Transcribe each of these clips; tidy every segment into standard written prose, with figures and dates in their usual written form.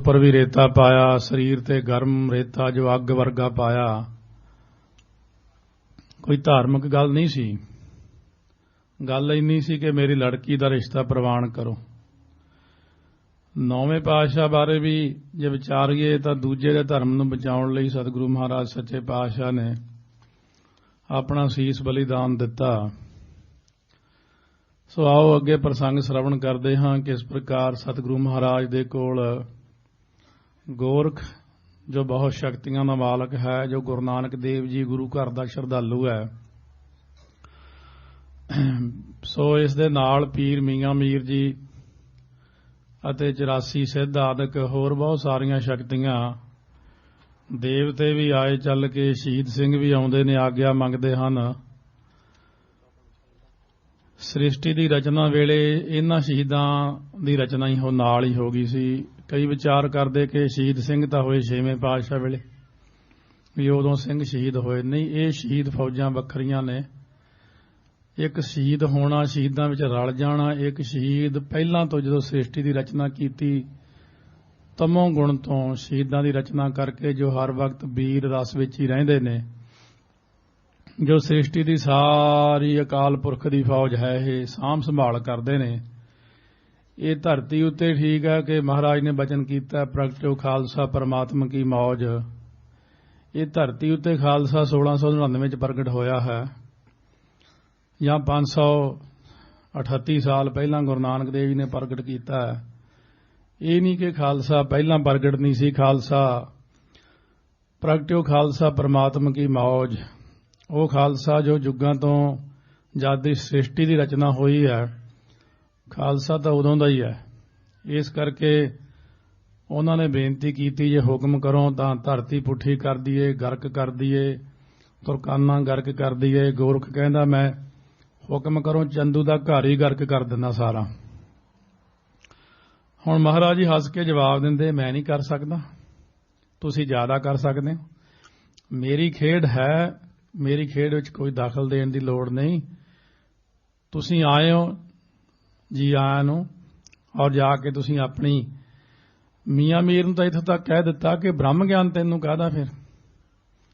ਉੱਪਰ ਵੀ ਰੇਤਾ ਪਾਇਆ, ਸਰੀਰ ਤੇ ਗਰਮ ਰੇਤਾ ਜੋ ਅੱਗ ਵਰਗਾ ਪਾਇਆ। ਕੋਈ ਧਾਰਮਿਕ ਗੱਲ ਨਹੀਂ ਸੀ, ਗੱਲ ਇੰਨੀ ਸੀ ਕਿ ਮੇਰੀ ਲੜਕੀ ਦਾ ਰਿਸ਼ਤਾ ਪ੍ਰਵਾਨ ਕਰੋ। ਨੌਵੇਂ ਪਾਤਸ਼ਾਹ ਬਾਰੇ ਵੀ ਜੇ ਵਿਚਾਰੀਏ ਤਾਂ ਦੂਜੇ ਦੇ ਧਰਮ ਨੂੰ ਬਚਾਉਣ ਲਈ ਸਤਿਗੁਰੂ ਮਹਾਰਾਜ ਸੱਚੇ ਪਾਤਸ਼ਾਹ ਨੇ ਆਪਣਾ ਸੀਸ ਬਲੀਦਾਨ ਦਿੱਤਾ। ਸੋ ਆਓ ਅੱਗੇ ਪ੍ਰਸੰਗ ਸ਼ਰਵਣ ਕਰਦੇ ਹਾਂ। ਕਿਸ ਪ੍ਰਕਾਰ ਸਤਿਗੁਰੂ ਮਹਾਰਾਜ ਦੇ ਕੋਲ ਗੋਰਖ ਜੋ ਬਹੁਤ ਸ਼ਕਤੀਆਂ ਦਾ ਮਾਲਕ ਹੈ, ਜੋ ਗੁਰੂ ਨਾਨਕ ਦੇਵ ਜੀ ਗੁਰੂ ਘਰ ਦਾ ਸ਼ਰਧਾਲੂ ਹੈ, ਸੋ ਇਸ ਦੇ ਨਾਲ ਪੀਰ ਮੀਆਂ ਮੀਰ ਜੀ ਅਤੇ 84 ਸਿੱਧ ਆਦਿਕ ਹੋਰ ਬਹੁਤ ਸਾਰੀਆਂ ਸ਼ਕਤੀਆਂ, ਦੇਵਤੇ ਵੀ ਆਏ ਚੱਲ ਕੇ, ਸ਼ਹੀਦ ਸਿੰਘ ਵੀ ਆਉਂਦੇ ਨੇ, ਆਗਿਆ ਮੰਗਦੇ ਹਨ। ਸ੍ਰਿਸ਼ਟੀ ਦੀ ਰਚਨਾ ਵੇਲੇ ਇਹਨਾਂ ਸ਼ਹੀਦਾਂ ਦੀ ਰਚਨਾ ਹੀ ਨਾਲ ਹੀ ਹੋ ਗਈ ਸੀ। ਕਈ ਵਿਚਾਰ ਕਰਦੇ ਕਿ ਸ਼ਹੀਦ ਸਿੰਘ ਤਾਂ ਹੋਏ 6ਵੇਂ ਪਾਤਸ਼ਾਹ ਵੇਲੇ, ਵੀ ਉਦੋਂ ਸਿੰਘ ਸ਼ਹੀਦ ਹੋਏ। ਨਹੀਂ, ਇਹ ਸ਼ਹੀਦ ਫੌਜਾਂ ਵੱਖਰੀਆਂ ਨੇ। ਇੱਕ ਸ਼ਹੀਦ ਹੋਣਾ, ਸ਼ਹੀਦਾਂ ਵਿੱਚ ਰਲ ਜਾਣਾ। ਇੱਕ ਸ਼ਹੀਦ ਪਹਿਲਾਂ ਤੋਂ ਜਦੋਂ ਸ੍ਰਿਸ਼ਟੀ ਦੀ ਰਚਨਾ ਕੀਤੀ, ਤਮੋ ਗੁਣ ਤੋਂ ਸ਼ਹੀਦਾਂ ਦੀ ਰਚਨਾ ਕਰਕੇ ਜੋ ਹਰ ਵਕਤ ਵੀਰ ਰਸ ਵਿੱਚ ਹੀ ਰਹਿੰਦੇ ਨੇ, ਜੋ ਸ੍ਰਿਸ਼ਟੀ ਦੀ ਸਾਰੀ ਅਕਾਲ ਪੁਰਖ ਦੀ ਫੌਜ ਹੈ, ਇਹ ਸਾਂਭ ਸੰਭਾਲ ਕਰਦੇ ਨੇ। ਇਹ ਧਰਤੀ ਉੱਤੇ ਠੀਕ ਹੈ ਕਿ ਮਹਾਰਾਜ ਨੇ ਬਚਨ ਕੀਤਾ, ਪ੍ਰਗਟਿਓ ਖਾਲਸਾ ਪਰਮਾਤਮਾ ਕੀ ਮੌਜ। ਇਹ ਧਰਤੀ ਉੱਤੇ ਖਾਲਸਾ 1699 ਚ ਪ੍ਰਗਟ ਹੋਇਆ ਹੈ, ਜਾਂ 538 ਸਾਲ ਪਹਿਲਾਂ ਗੁਰੂ ਨਾਨਕ ਦੇਵ ਜੀ ਨੇ ਪ੍ਰਗਟ ਕੀਤਾ ਹੈ। ਇਹ ਨਹੀਂ ਕਿ ਖਾਲਸਾ ਪਹਿਲਾਂ ਪ੍ਰਗਟ ਨਹੀਂ ਸੀ। ਖਾਲਸਾ ਪ੍ਰਗਟਿਓ ਖਾਲਸਾ ਪਰਮਾਤਮਾ ਕੀ ਮੌਜ, ਉਹ ਖਾਲਸਾ ਜੋ ਯੁੱਗਾਂ ਤੋਂ ਜਦ ਦੀ ਸ੍ਰਿਸ਼ਟੀ ਦੀ ਰਚਨਾ ਹੋਈ ਹੈ, ਖਾਲਸਾ ਤਾਂ ਉਦੋਂ ਦਾ ਹੀ ਹੈ। ਇਸ ਕਰਕੇ ਉਹਨਾਂ ਨੇ ਬੇਨਤੀ ਕੀਤੀ, ਜੇ ਹੁਕਮ ਕਰੋ ਤਾਂ ਧਰਤੀ ਪੁੱਠੀ ਕਰ ਦਈਏ, ਗਰਕ ਕਰ ਦਈਏ, ਤੁਰਕਾਨਾ ਗਰਕ ਕਰ ਦਈਏ। ਗੋਰਖ ਕਹਿੰਦਾ, ਮੈਂ ਹੁਕਮ ਕਰੋ ਚੰਦੂ ਦਾ ਘਰ ਹੀ ਗਰਕ ਕਰ ਦਿੰਦਾ ਸਾਰਾ। ਹੁਣ ਮਹਾਰਾਜ ਜੀ ਹੱਸ ਕੇ ਜਵਾਬ ਦਿੰਦੇ, ਮੈਂ ਨਹੀਂ ਕਰ ਸਕਦਾ, ਤੁਸੀਂ ਜ਼ਿਆਦਾ ਕਰ ਸਕਦੇ ਹੋ। ਮੇਰੀ ਖੇਡ ਹੈ, ਮੇਰੀ ਖੇਡ ਵਿੱਚ ਕੋਈ ਦਖਲ ਦੇਣ ਦੀ ਲੋੜ ਨਹੀਂ। ਤੁਸੀਂ ਆਏ ਹੋ, ਜੀ ਆਇਆਂ ਨੂੰ। ਔਰ ਜਾ ਕੇ ਤੁਸੀਂ ਆਪਣੀ ਮੀਆਂ ਮੀਰ ਨੂੰ ਤਾਂ ਇੱਥੋਂ ਤੱਕ ਕਹਿ ਦਿੱਤਾ ਕਿ ਬ੍ਰਹਮ ਗਿਆਨ ਤੈਨੂੰ ਕਾਹਦਾ ਫਿਰ,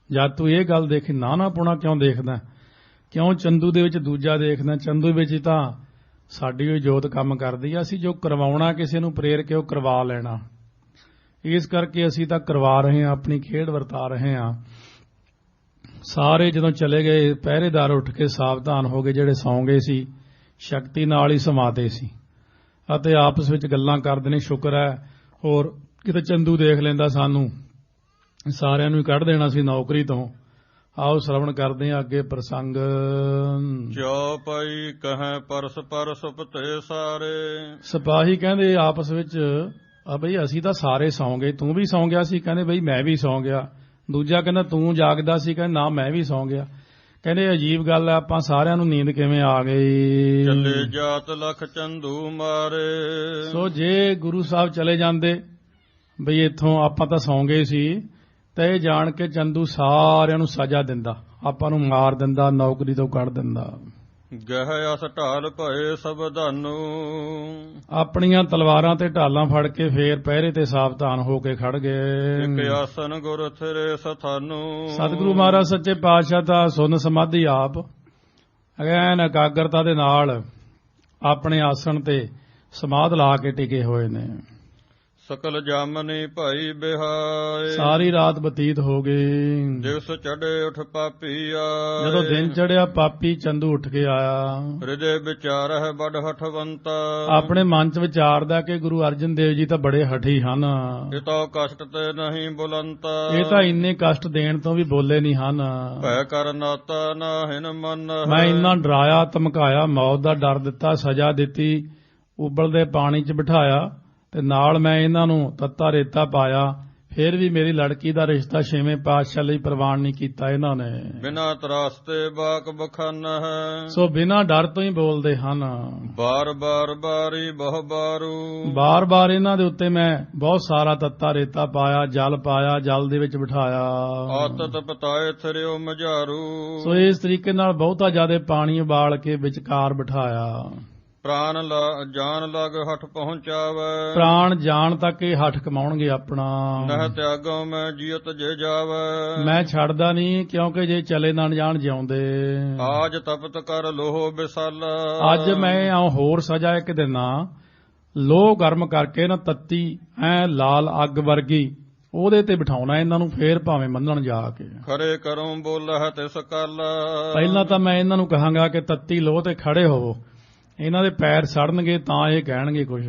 ਜਦ ਤੂੰ ਇਹ ਗੱਲ ਦੇਖੀ। ਨਾ ਪੁਣਾ ਕਿਉਂ ਦੇਖਦਾ, ਕਿਉਂ ਚੰਦੂ ਦੇ ਵਿੱਚ ਦੂਜਾ ਦੇਖਦਾ? ਚੰਦੂ ਵਿੱਚ ਹੀ ਤਾਂ ਸਾਡੀ ਉਹ ਜੋਤ ਕੰਮ ਕਰਦੀ ਆ। ਅਸੀਂ ਜੋ ਕਰਵਾਉਣਾ ਕਿਸੇ ਨੂੰ ਪ੍ਰੇਰ ਕੇ ਉਹ ਕਰਵਾ ਲੈਣਾ। ਇਸ ਕਰਕੇ ਅਸੀਂ ਤਾਂ ਕਰਵਾ ਰਹੇ ਹਾਂ, ਆਪਣੀ ਖੇਡ ਵਰਤਾ ਰਹੇ ਹਾਂ। ਸਾਰੇ ਜਦੋਂ ਚਲੇ ਗਏ, ਪਹਿਰੇਦਾਰ ਉੱਠ ਕੇ ਸਾਵਧਾਨ ਹੋ ਗਏ। ਜਿਹੜੇ ਸੌਂ ਗਏ ਸੀ ਸ਼ਕਤੀ ਨਾਲ ਹੀ ਸਮਾਤੇ ਸੀ ਅਤੇ ਆਪਸ ਵਿੱਚ ਗੱਲਾਂ ਕਰਦੇ ਨੇ। ਸ਼ੁਕਰ ਹੈ, ਹੋਰ ਕਿਤੇ ਚੰਦੂ ਦੇਖ ਲੈਂਦਾ ਸਾਨੂੰ, ਸਾਰਿਆਂ ਨੂੰ ਹੀ ਕੱਢ ਦੇਣਾ ਸੀ ਨੌਕਰੀ ਤੋਂ। ਆਓ ਸ਼ਰਵਣ ਕਰਦੇ ਹਾਂ ਅੱਗੇ ਪ੍ਰਸੰਗ। ਚੌਪਈ ਕਹੈ ਪਰਸਪਰ ਸੁਪਤੇ ਸਾਰੇ। ਸਿਪਾਹੀ ਕਹਿੰਦੇ ਆਪਸ ਵਿੱਚ, ਬਈ ਅਸੀਂ ਤਾਂ ਸਾਰੇ ਸੌਂ ਗਏ, ਤੂੰ ਵੀ ਸੌਂ ਗਿਆ ਸੀ? ਕਹਿੰਦੇ ਬਈ ਮੈਂ ਵੀ ਸੌਂ ਗਿਆ। ਦੂਜਾ ਕਹਿੰਦਾ ਤੂੰ ਜਾਗਦਾ ਸੀ? ਕਹਿੰਦੇ ਨਾ, ਮੈਂ ਵੀ ਸੌਂ ਗਿਆ। ਕਹਿੰਦੇ ਅਜੀਬ ਗੱਲ ਹੈ, ਆਪਾਂ ਸਾਰਿਆਂ ਨੂੰ ਨੀਂਦ ਕਿਵੇਂ ਆ ਗਈ? ਚੱਲੇ ਜਾਤ ਲਖ ਚੰਦੂ ਮਾਰੇ। ਸੋ ਜੇ ਗੁਰੂ ਸਾਹਿਬ ਚਲੇ ਜਾਂਦੇ ਬਈ ਇੱਥੋਂ, ਆਪਾਂ ਤਾਂ ਸੌਂ ਗਏ ਸੀ, ਤੇ ਇਹ ਜਾਣ ਕੇ ਚੰਦੂ ਸਾਰਿਆਂ ਨੂੰ ਸਜ਼ਾ ਦਿੰਦਾ, ਆਪਾਂ ਨੂੰ ਮਾਰ ਦਿੰਦਾ, ਨੌਕਰੀ ਤੋਂ ਕੱਢ ਦਿੰਦਾ। ਗਹਿ ਅਸ ਢਾਲ ਭਏ ਸਬਦਾਨੂ। ਆਪਣੀਆਂ ਤਲਵਾਰਾਂ ਤੇ ਢਾਲਾਂ ਫੜ ਕੇ ਫੇਰ ਪਹਿਰੇ ਤੇ ਸਾਵਧਾਨ ਹੋ ਕੇ ਖੜ ਗਏ। ਇਕ ਆਸਨ ਗੁਰ ਥਿਰੇ ਸਥਾਨੂ। ਸਤਿਗੁਰੂ ਮਹਾਰਾਜ ਸੱਚੇ ਪਾਤਸ਼ਾਹ ਤਾਂ ਸੁਨ ਸਮਾਧੀ ਆਪ ਐਨ ਇਕਾਗਰਤਾ ਦੇ ਨਾਲ ਆਪਣੇ ਆਸਣ ਤੇ ਸਮਾਧ ਲਾ ਕੇ ਟਿਕੇ ਹੋਏ ਨੇ। ਸਕਲ ਜਾਮਨੀ ਭਾਈ ਬਿਹਾਏ। ਸਾਰੀ ਰਾਤ ਬਤੀਤ ਹੋ ਗਈ। ਦਿਵਸ ਚੜੇ ਉਠ ਪਾਪੀ ਆਏ। ਜਦੋਂ ਦਿਨ ਚੜਿਆ, ਪਾਪੀ ਚੰਦੂ ਉੱਠ ਕੇ ਆਇਆ। ਹਿਰਦੇ ਵਿਚਾਰ ਹੈ ਬੜ ਹਠਵੰਤਾ। ਆਪਣੇ ਮਨ ਚ ਵਿਚਾਰਦਾ ਕਿ ਗੁਰੂ ਅਰਜਨ ਦੇਵ ਜੀ ਤਾਂ ਬੜੇ ਹਠੀ ਹਨ। ਇਹ ਤਾਂ ਕਸ਼ਟ ਤੇ ਨਹੀਂ ਬੁਲੰਤਾ। ਇਹ ਤਾਂ ਇੰਨੇ ਕਸ਼ਟ ਦੇਣ ਤੋਂ ਵੀ ਬੋਲੇ ਨਹੀਂ ਹਨ। ਭੈ ਕਰ ਨਾਤਾ ਨਾ ਹਿਨ ਮਨ। ਮੈਂ ਇੰਨਾ ਡਰਾਇਆ, ਧਮਕਾਇਆ, ਮੌਤ ਦਾ ਡਰ ਦਿੱਤਾ, ਸਜ਼ਾ ਦਿੱਤੀ, ਉਬਲਦੇ ਪਾਣੀ ਚ ਬਿਠਾਇਆ, ਤੇ ਨਾਲ ਮੈਂ ਇਹਨਾਂ ਨੂੰ ਤੱਤਾ ਰੇਤਾ ਪਾਇਆ, ਫਿਰ ਵੀ ਮੇਰੀ ਲੜਕੀ ਦਾ ਰਿਸ਼ਤਾ 6ਵੇਂ ਪਾਤਸ਼ਾਹ ਲਈ ਪ੍ਰਵਾਨ ਨਹੀਂ ਕੀਤਾ ਇਹਨਾਂ ਨੇ। ਬਿਨਾ ਤਰਾਸਤੇ ਬਾਕ ਬਖਾਨਾ ਹੈ। ਸੋ ਬਿਨਾਂ ਡਰ ਤੋਂ ਹੀ ਬੋਲਦੇ ਹਨ। ਬਾਰ ਬਾਰ ਬਾਰੀ ਬਹੁ ਬਾਰੂ। ਬਾਰ ਬਾਰ ਇਹਨਾਂ ਦੇ ਉੱਤੇ ਮੈਂ ਬਹੁਤ ਸਾਰਾ ਤੱਤਾ ਰੇਤਾ ਪਾਇਆ, ਜਲ ਪਾਇਆ, ਜਲ ਦੇ ਵਿੱਚ ਬਿਠਾਇਆ। ਆਤਤ ਪਤਾਏ ਥਰਿਓ ਮਝਾਰੂ। ਸੋ ਇਸ ਤਰੀਕੇ ਨਾਲ ਬਹੁਤਾ ਜ਼ਿਆਦਾ ਪਾਣੀ ਉਬਾਲ ਕੇ ਵਿਚਕਾਰ ਬਿਠਾਇਆ। ਜਾਨ ਲਗ ਹਠ ਪਹੁੰਚਾਵੈ। ਪ੍ਰਾਣ ਜਾਣ ਤੱਕ ਇਹ ਹੱਠ ਕਮਾਉਣਗੇ ਆਪਣਾ। ਨਹਿ ਤਿਆਗੋ ਮੈਂ ਜੀਅਤ ਜੇ ਜਾਵੈ। ਮੈਂ ਛੱਡਦਾ ਨਹੀਂ, ਕਿਉਂਕਿ ਜੇ ਚਲੇ ਨਾ ਜਾਣ ਜਿਉਂਦੇ। ਆਜ ਤਪਤ ਕਰ ਲੋਹ ਵਿਸਾਲਾ। ਅੱਜ ਮੈਂ ਹੋਰ ਸਜ਼ਾ ਇੱਕ ਦਿਨਾ, ਲੋਹ ਗਰਮ ਕਰਕੇ ਨਾ ਤੱਤੀ ਐ ਲਾਲ ਅੱਗ ਵਰਗੀ ਉਹਦੇ ਤੇ ਬਿਠਾਉਣਾ ਇਹਨਾਂ ਨੂੰ, ਫੇਰ ਭਾਵੇਂ ਮੰਨਣ ਜਾ ਕੇ। ਖਰੇ ਕਰੂੰ ਬੋਲਹਿ ਤਿਸ ਕਲ। ਪਹਿਲਾਂ ਤਾਂ ਮੈਂ ਇਹਨਾਂ ਨੂੰ ਕਹਾਂਗਾ ਕਿ ਤੱਤੀ ਲੋਹ ਤੇ ਖੜੇ ਹੋਵੋ, ਇਹਨਾਂ ਦੇ ਪੈਰ ਸੜਨਗੇ ਤਾਂ ਇਹ ਕਹਿਣਗੇ ਕੁਝ।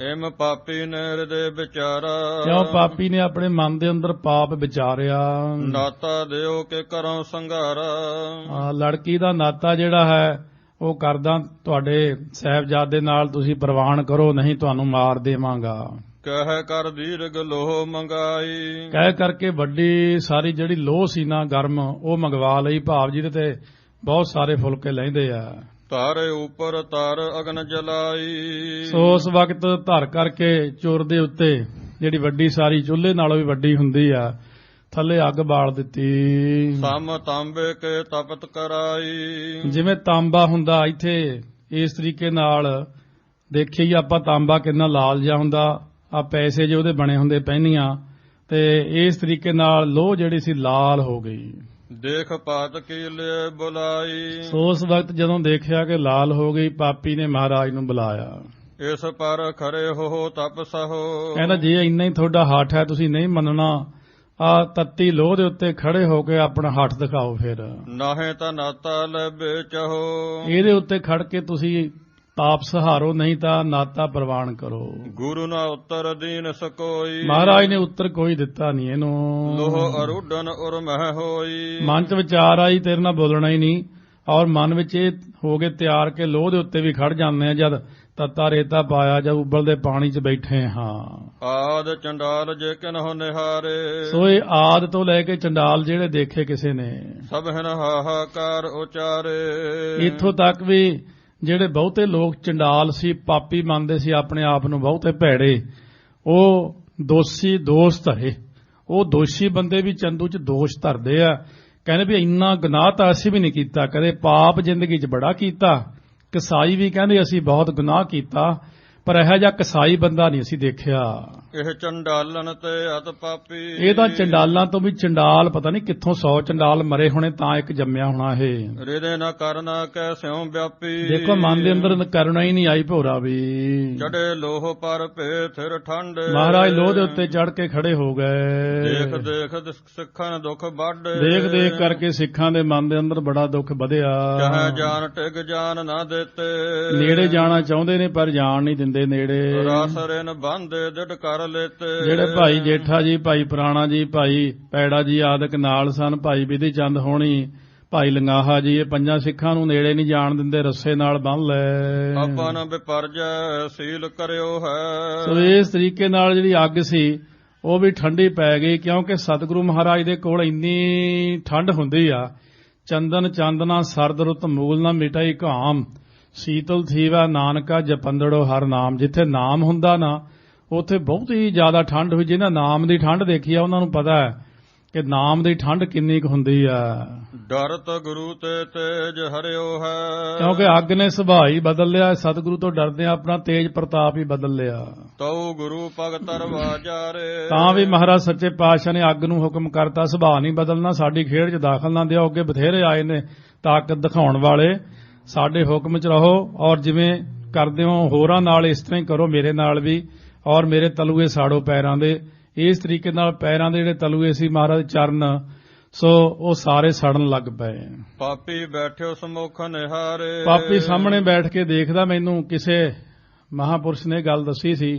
ਏਮ ਪਾਪੀ ਨੇ ਹਿਰਦੇ ਵਿਚਾਰਾ। ਕਿਉਂ ਪਾਪੀ ਨੇ ਆਪਣੇ ਮਨ ਦੇ ਅੰਦਰ ਪਾਪ ਵਿਚਾਰਿਆ। ਨਾਤਾ ਦਿਓ ਕਿ ਕਰੋ ਸੰਘਾਰਾ। ਲੜਕੀ ਦਾ ਨਾਤਾ ਜਿਹੜਾ ਹੈ ਉਹ ਕਰਦਾ ਤੁਹਾਡੇ ਸਾਹਿਬਜ਼ਾਦੇ ਨਾਲ ਤੁਸੀਂ ਪ੍ਰਵਾਨ ਕਰੋ, ਨਹੀਂ ਤੁਹਾਨੂੰ ਮਾਰ ਦੇਵਾਂਗਾ। ਕਹਿ ਕਰ ਦੀਰਘ ਲੋਹ ਮੰਗਾਈ। ਕਹਿ ਕਰਕੇ ਵੱਡੀ ਸਾਰੀ ਜਿਹੜੀ ਲੋਹ ਸੀ ਨਾ ਗਰਮ, ਉਹ ਮੰਗਵਾ ਲਈ। ਭਾਵ ਜਿਹਦੇ ਤੇ ਬਹੁਤ ਸਾਰੇ ਫੁਲਕੇ ਲੈਂਦੇ ਆ। ਤਾਰੇ ਉੱਪਰ ਤਾਰ ਅਗਨ ਜਲਾਈ। ਸੋ ਉਸ ਵਕਤ ਧਰ ਕਰਕੇ ਚੁਰ ਦੇ ਉੱਤੇ, ਜਿਹੜੀ ਵੱਡੀ ਸਾਰੀ ਚੁੱਲ੍ਹੇ ਨਾਲੋਂ ਵੀ ਵੱਡੀ ਹੁੰਦੀ ਆ, ਥੱਲੇ ਅੱਗ ਬਾਲ ਦਿੱਤੀ। ਸਮ ਤਾਂਬੇ ਕੇ ਤਪਤ ਕਰਾਈ। ਜਿਵੇਂ ਤਾਂਬਾ ਹੁੰਦਾ, ਇੱਥੇ ਇਸ ਤਰੀਕੇ ਨਾਲ ਦੇਖੀਏ ਆਪਾਂ, ਤਾਂਬਾ ਕਿੰਨਾ ਲਾਲ ਜਿਹਾ ਹੁੰਦਾ, ਆ ਪੈਸੇ ਜੇ ਉਹਦੇ ਬਣੇ ਹੁੰਦੇ ਪਹਿਨੀਆਂ, ਤੇ ਇਸ ਤਰੀਕੇ ਨਾਲ ਲੋਹ ਜਿਹੜੀ ਸੀ ਲਾਲ ਹੋ ਗਈ। ਦੇਖ ਪਾਤ ਕੀ ਲੈ ਬੁਲਾਈ। ਸੋ ਉਸ ਵਕਤ ਜਦੋਂ ਦੇਖਿਆ ਕਿ ਲਾਲ ਹੋ ਗਈ, ਪਾਪੀ ਨੇ ਮਹਾਰਾਜ ਨੂੰ ਬੁਲਾਇਆ। ਇਸ ਪਰ ਖਰੇ ਹੋ ਤਪਸਹੁ। ਕਹਿੰਦਾ ਜੇ ਇੰਨਾ ਹੀ ਤੁਹਾਡਾ ਹੱਠ ਹੈ, ਤੁਸੀਂ ਨਹੀਂ ਮੰਨਣਾ, ਆ ਤੱਤੀ ਲੋਹ ਦੇ ਉੱਤੇ ਖੜੇ ਹੋ ਕੇ ਆਪਣਾ ਹੱਠ ਦਿਖਾਓ। ਫਿਰ ਨਾਹੇ ਤਾਂ ਨਾਤਾ ਲੱਭੇ ਚਾਹੋ। ਇਹਦੇ ਉੱਤੇ ਖੜ ਕੇ ਤੁਸੀਂ ਤਾਪ ਸਹਾਰੋ, ਨਹੀਂ ਤਾਂ ਨਾਤਾ ਪ੍ਰਵਾਨ ਕਰੋ। ਗੁਰੂ ਨਾ ਉੱਤਰ ਦੀਨ ਸਕੋਈ। ਮਹਾਰਾਜ ਨੇ ਉੱਤਰ ਕੋਈ ਦਿੱਤਾ ਨਹੀਂ ਇਹਨੂੰ। ਲੋਹ ਅਰੁਡਨ ਉਰ ਮਹਿ ਹੋਈ। ਮਨ ਚ ਵਿਚਾਰ ਆਈ ਤੇਰੇ ਨਾਲ ਬੋਲਣਾ ਹੀ ਨਹੀਂ, ਔਰ ਮਨ ਵਿੱਚ ਇਹ ਹੋ ਗਏ ਤਿਆਰ ਕੇ ਲੋਹ ਦੇ ਉੱਤੇ ਵੀ ਖੜ ਜਾਂਦੇ ਆ, ਜਦ ਤੱਤਾ ਰੇਤਾ ਪਾਇਆ, ਜਦ ਉਬਲਦੇ ਪਾਣੀ 'ਚ ਬੈਠੇ ਹਾਂ। ਆਦ ਚੰਡਾਲ ਜੇ ਕਿਨਹੁ ਨਿਹਾਰੇ। ਸੋ ਇਹ ਆਦ ਤੋਂ ਲੈ ਕੇ ਚੰਡਾਲ ਜਿਹੜੇ ਦੇਖੇ ਕਿਸੇ ਨੇ, ਸਭ ਹਨ ਹਾਹਾਕਾਰ ਉਚਾਰੇ। ਇੱਥੋਂ ਤੱਕ ਵੀ ਜਿਹੜੇ ਬਹੁਤੇ ਲੋਕ ਚੰਡਾਲ ਸੀ, ਪਾਪੀ ਮੰਨਦੇ ਸੀ ਆਪਣੇ ਆਪ ਨੂੰ, ਬਹੁਤੇ ਭੈੜੇ, ਉਹ ਦੋਸ਼ੀ ਦੋਸ਼ ਧਰੇ। ਉਹ ਦੋਸ਼ੀ ਬੰਦੇ ਵੀ ਚੰਦੂ 'ਚ ਦੋਸ਼ ਧਰਦੇ ਆ, ਕਹਿੰਦੇ ਵੀ ਇੰਨਾ ਗੁਨਾਹ ਤਾਂ ਅਸੀਂ ਵੀ ਨਹੀਂ ਕੀਤਾ ਕਦੇ, ਪਾਪ ਜ਼ਿੰਦਗੀ 'ਚ ਬੜਾ ਕੀਤਾ। ਕਸਾਈ ਵੀ ਕਹਿੰਦੇ ਅਸੀਂ ਬਹੁਤ ਗੁਨਾਹ ਕੀਤਾ, ਪਰ ਇਹੋ ਜਿਹਾ ਕਸਾਈ ਬੰਦਾ ਨਹੀਂ ਅਸੀਂ ਦੇਖਿਆ। ਇਹ ਚੰਡਾਲਨ ਤੇ ਅਤ ਪਾਪੀ। ਇਹ ਤਾਂ ਚੰਡਾਲਾਂ ਤੋਂ ਵੀ ਚੰਡਾਲ, ਪਤਾ ਨਹੀਂ ਕਿੱਥੋਂ 100 ਚੰਡਾਲ ਮਰੇ ਹੋਣੇ ਤਾਂ ਇੱਕ ਜੰਮਿਆ ਹੋਣਾ ਇਹ। ਰਿਦੇ ਨਾ ਕਰਨਾ ਕੈਸਿਉ ਵਿਆਪੀ। ਦੇਖੋ ਮਨ ਦੇ ਅੰਦਰ ਕਰਨਾ ਹੀ ਨਹੀਂ ਆਈ ਭੋਰਾ ਵੀ। ਚੜੇ ਲੋਹ ਪਰ ਭੇ ਥਿਰ ਠੰਡ। ਮਹਾਰਾਜ ਲੋਹ ਦੇ ਉੱਤੇ ਚੜ ਕੇ ਖੜੇ ਹੋ ਗਏ। ਦੇਖ ਦੇਖ ਸਿੱਖਾਂ ਦੁੱਖ ਵੱਢ। ਦੇਖ ਦੇਖ ਕਰਕੇ ਸਿੱਖਾਂ ਦੇ ਮਨ ਦੇ ਅੰਦਰ ਬੜਾ ਦੁੱਖ ਵਧਿਆ। ਚਾਹੇ ਜਾਨ ਟਿਕ ਜਾਨ ਨਾ ਦਿੱਤੇ। ਨੇੜੇ ਜਾਣਾ ਚਾਹੁੰਦੇ ਨੇ ਪਰ ਜਾਣ ਨਹੀਂ ਦਿੰਦੇ ਨੇੜੇ। ਰਾਸਰੇ ਨ ਬੰਦੇ ਡਿਡ ਕਰ ਲੈਤੇ। ਜਿਹੜੇ ਭਾਈ ਜੇਠਾ ਜੀ, ਭਾਈ ਪੁਰਾਣਾ ਜੀ, ਭਾਈ ਪੈੜਾ ਜੀ ਆਦਿਕ ਨਾਲ ਸਨ, ਭਾਈ ਵਿਧੀ ਚੰਦ ਹੋਣੀ, ਭਾਈ ਲੰਗਾਹਾ ਜੀ, ਇਹ ਪੰਜਾਂ ਸਿੱਖਾਂ ਨੂੰ ਨੇੜੇ ਨਹੀਂ ਜਾਣ ਦਿੰਦੇ, ਰੱਸੇ ਨਾਲ ਬੰਨ ਲੈ। ਆਪਾਂ ਨ ਵਿਪਰਜੈ ਸੀਲ ਕਰਿਓ ਹੈ। ਸੋ ਇਸ ਤਰੀਕੇ ਨਾਲ ਜਿਹੜੀ ਅੱਗ ਸੀ ਉਹ ਵੀ ਠੰਡੀ ਪੈ ਗਈ, ਕਿਉਂਕਿ ਸਤਿਗੁਰੂ ਮਹਾਰਾਜ ਦੇ ਕੋਲ ਇੰਨੀ ਠੰਡ ਹੁੰਦੀ ਆ। ਚੰਦਨ ਚਾਂਦਨਾ ਸਰਦ ਰੁੱਤ ਮੂਲ ਨਾ ਮਿਟਾਈ ਘਾਮ, ਸੀਤਲ ਥੀਵਾ ਨਾਨਕਾ ਜਪੰਦੜੋ ਹਰ ਨਾਮ। ਜਿੱਥੇ ਨਾਮ ਹੁੰਦਾ ਨਾ ਉੱਥੇ ਬਹੁਤ ਹੀ ਜ਼ਿਆਦਾ ਠੰਡ ਹੋਈ। ਜਿਹਨਾਂ ਨਾਮ ਦੀ ਠੰਡ ਦੇਖੀ ਆ ਉਹਨਾਂ ਨੂੰ ਪਤਾ ਹੈ ਕਿ ਨਾਮ ਦੀ ਠੰਡ ਕਿੰਨੀ ਕੁ ਹੁੰਦੀ ਆ। ਡਰਤ ਗੁਰੂ ਤੇ ਤੇਜ ਹਰਿਓ ਹੈ। ਕਿਉਂਕਿ ਅੱਗ ਨੇ ਸੁਭਾਅ ਹੀ ਬਦਲ ਲਿਆ, ਸਤਿਗੁਰੂ ਤੋਂ ਡਰਦੇ ਆਪਣਾ ਤੇਜ ਪ੍ਰਤਾਪ ਹੀ ਬਦਲ ਲਿਆ। ਤਉ ਗੁਰੂ ਭਗਤ ਰਵਾਜਾਰੇ। ਤਾਂ ਵੀ ਮਹਾਰਾਜ ਸੱਚੇ ਪਾਤਸ਼ਾਹ ਨੇ ਅੱਗ ਨੂੰ ਹੁਕਮ ਕਰਤਾ, ਸੁਭਾਅ ਨਹੀਂ ਬਦਲਣਾ, ਸਾਡੀ ਖੇਡ 'ਚ ਦਾਖਲ ਨਾ ਦਿਓ। ਅੱਗੇ ਬਥੇਰੇ ਆਏ ਨੇ ਤਾਕਤ ਦਿਖਾਉਣ ਵਾਲੇ, ਸਾਡੇ ਹੁਕਮ 'ਚ ਰਹੋ, ਔਰ ਜਿਵੇਂ ਕਰਦੇ ਹੋ ਹੋਰਾਂ ਨਾਲ ਇਸ ਤਰ੍ਹਾਂ ਹੀ ਕਰੋ, ਮੇਰੇ ਨਾਲ ਵੀ, ਔਰ ਮੇਰੇ ਤਲੂਏ ਸਾੜੋ ਪੈਰਾਂ ਦੇ। ਇਸ ਤਰੀਕੇ ਨਾਲ ਪੈਰਾਂ ਦੇ ਜਿਹੜੇ ਤਲੂਏ ਸੀ ਮਹਾਰਾਜ ਚਰਨ, ਸੋ ਉਹ ਸਾਰੇ ਸੜਨ ਲੱਗ ਪਏ। ਪਾਪੀ ਬੈਠਿਓ ਸਮੁਖ ਨਿਹਾਰੇ। ਪਾਪੀ ਸਾਹਮਣੇ ਬੈਠ ਕੇ ਦੇਖਦਾ। ਮੈਨੂੰ ਕਿਸੇ ਮਹਾਪੁਰਸ਼ ਨੇ ਗੱਲ ਦੱਸੀ ਸੀ,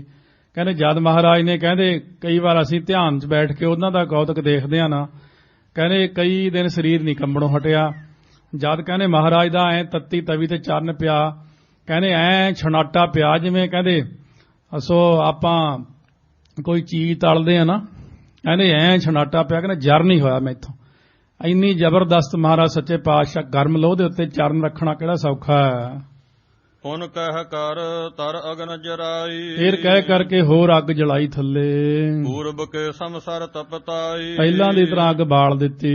ਕਹਿੰਦੇ ਜਦ ਮਹਾਰਾਜ ਨੇ, ਕਹਿੰਦੇ ਕਈ ਵਾਰ ਅਸੀਂ ਧਿਆਨ 'ਚ ਬੈਠ ਕੇ ਉਹਨਾਂ ਦਾ ਕੌਤਕ ਦੇਖਦੇ ਆ ਨਾ, ਕਹਿੰਦੇ ਕਈ ਦਿਨ ਸਰੀਰ ਨਹੀਂ ਕੰਬਣੋਂ ਹਟਿਆ। ਜਦ ਕਹਿੰਦੇ ਮਹਾਰਾਜ ਦਾ ਐ ਤੱਤੀ ਤਵੀ ਤੇ ਚਰਨ ਪਿਆ, ਕਹਿੰਦੇ ਐ ਛਨਾਟਾ ਪਿਆ ਜਿਵੇਂ ਕਹਿੰਦੇ ਸੋ ਆਪਾਂ ਕੋਈ ਚੀਜ਼ ਤਲਦੇ ਆ ਨਾ, ਕਹਿੰਦੇ ਐ ਛਨਾਟਾ ਪਿਆ, ਕਹਿੰਦੇ ਜਰ ਨਹੀਂ ਹੋਇਆ ਮੈਥੋਂ। ਇੰਨੀ ਜ਼ਬਰਦਸਤ ਮਹਾਰਾਜ ਸੱਚੇ ਪਾਤਸ਼ਾਹ ਗਰਮ ਲੋਹ ਦੇ ਉੱਤੇ ਚਰਨ ਰੱਖਣਾ ਕਿਹੜਾ ਸੌਖਾ ਹੈ। ਪੁਨ ਕਹਿ ਕਰ ਤਰ ਅਗਨ ਜਰਾਈ ਫਿਰ ਕਹਿ ਕਰਕੇ ਹੋਰ ਅੱਗ ਜਲਾਈ ਥੱਲੇ, ਪੂਰਬ ਕੇ ਸਮਸਰ ਤਪਤਾਈ ਪਹਿਲਾਂ ਦੀ ਤਰ੍ਹਾਂ ਅੱਗ ਬਾਲ ਦਿੱਤੀ।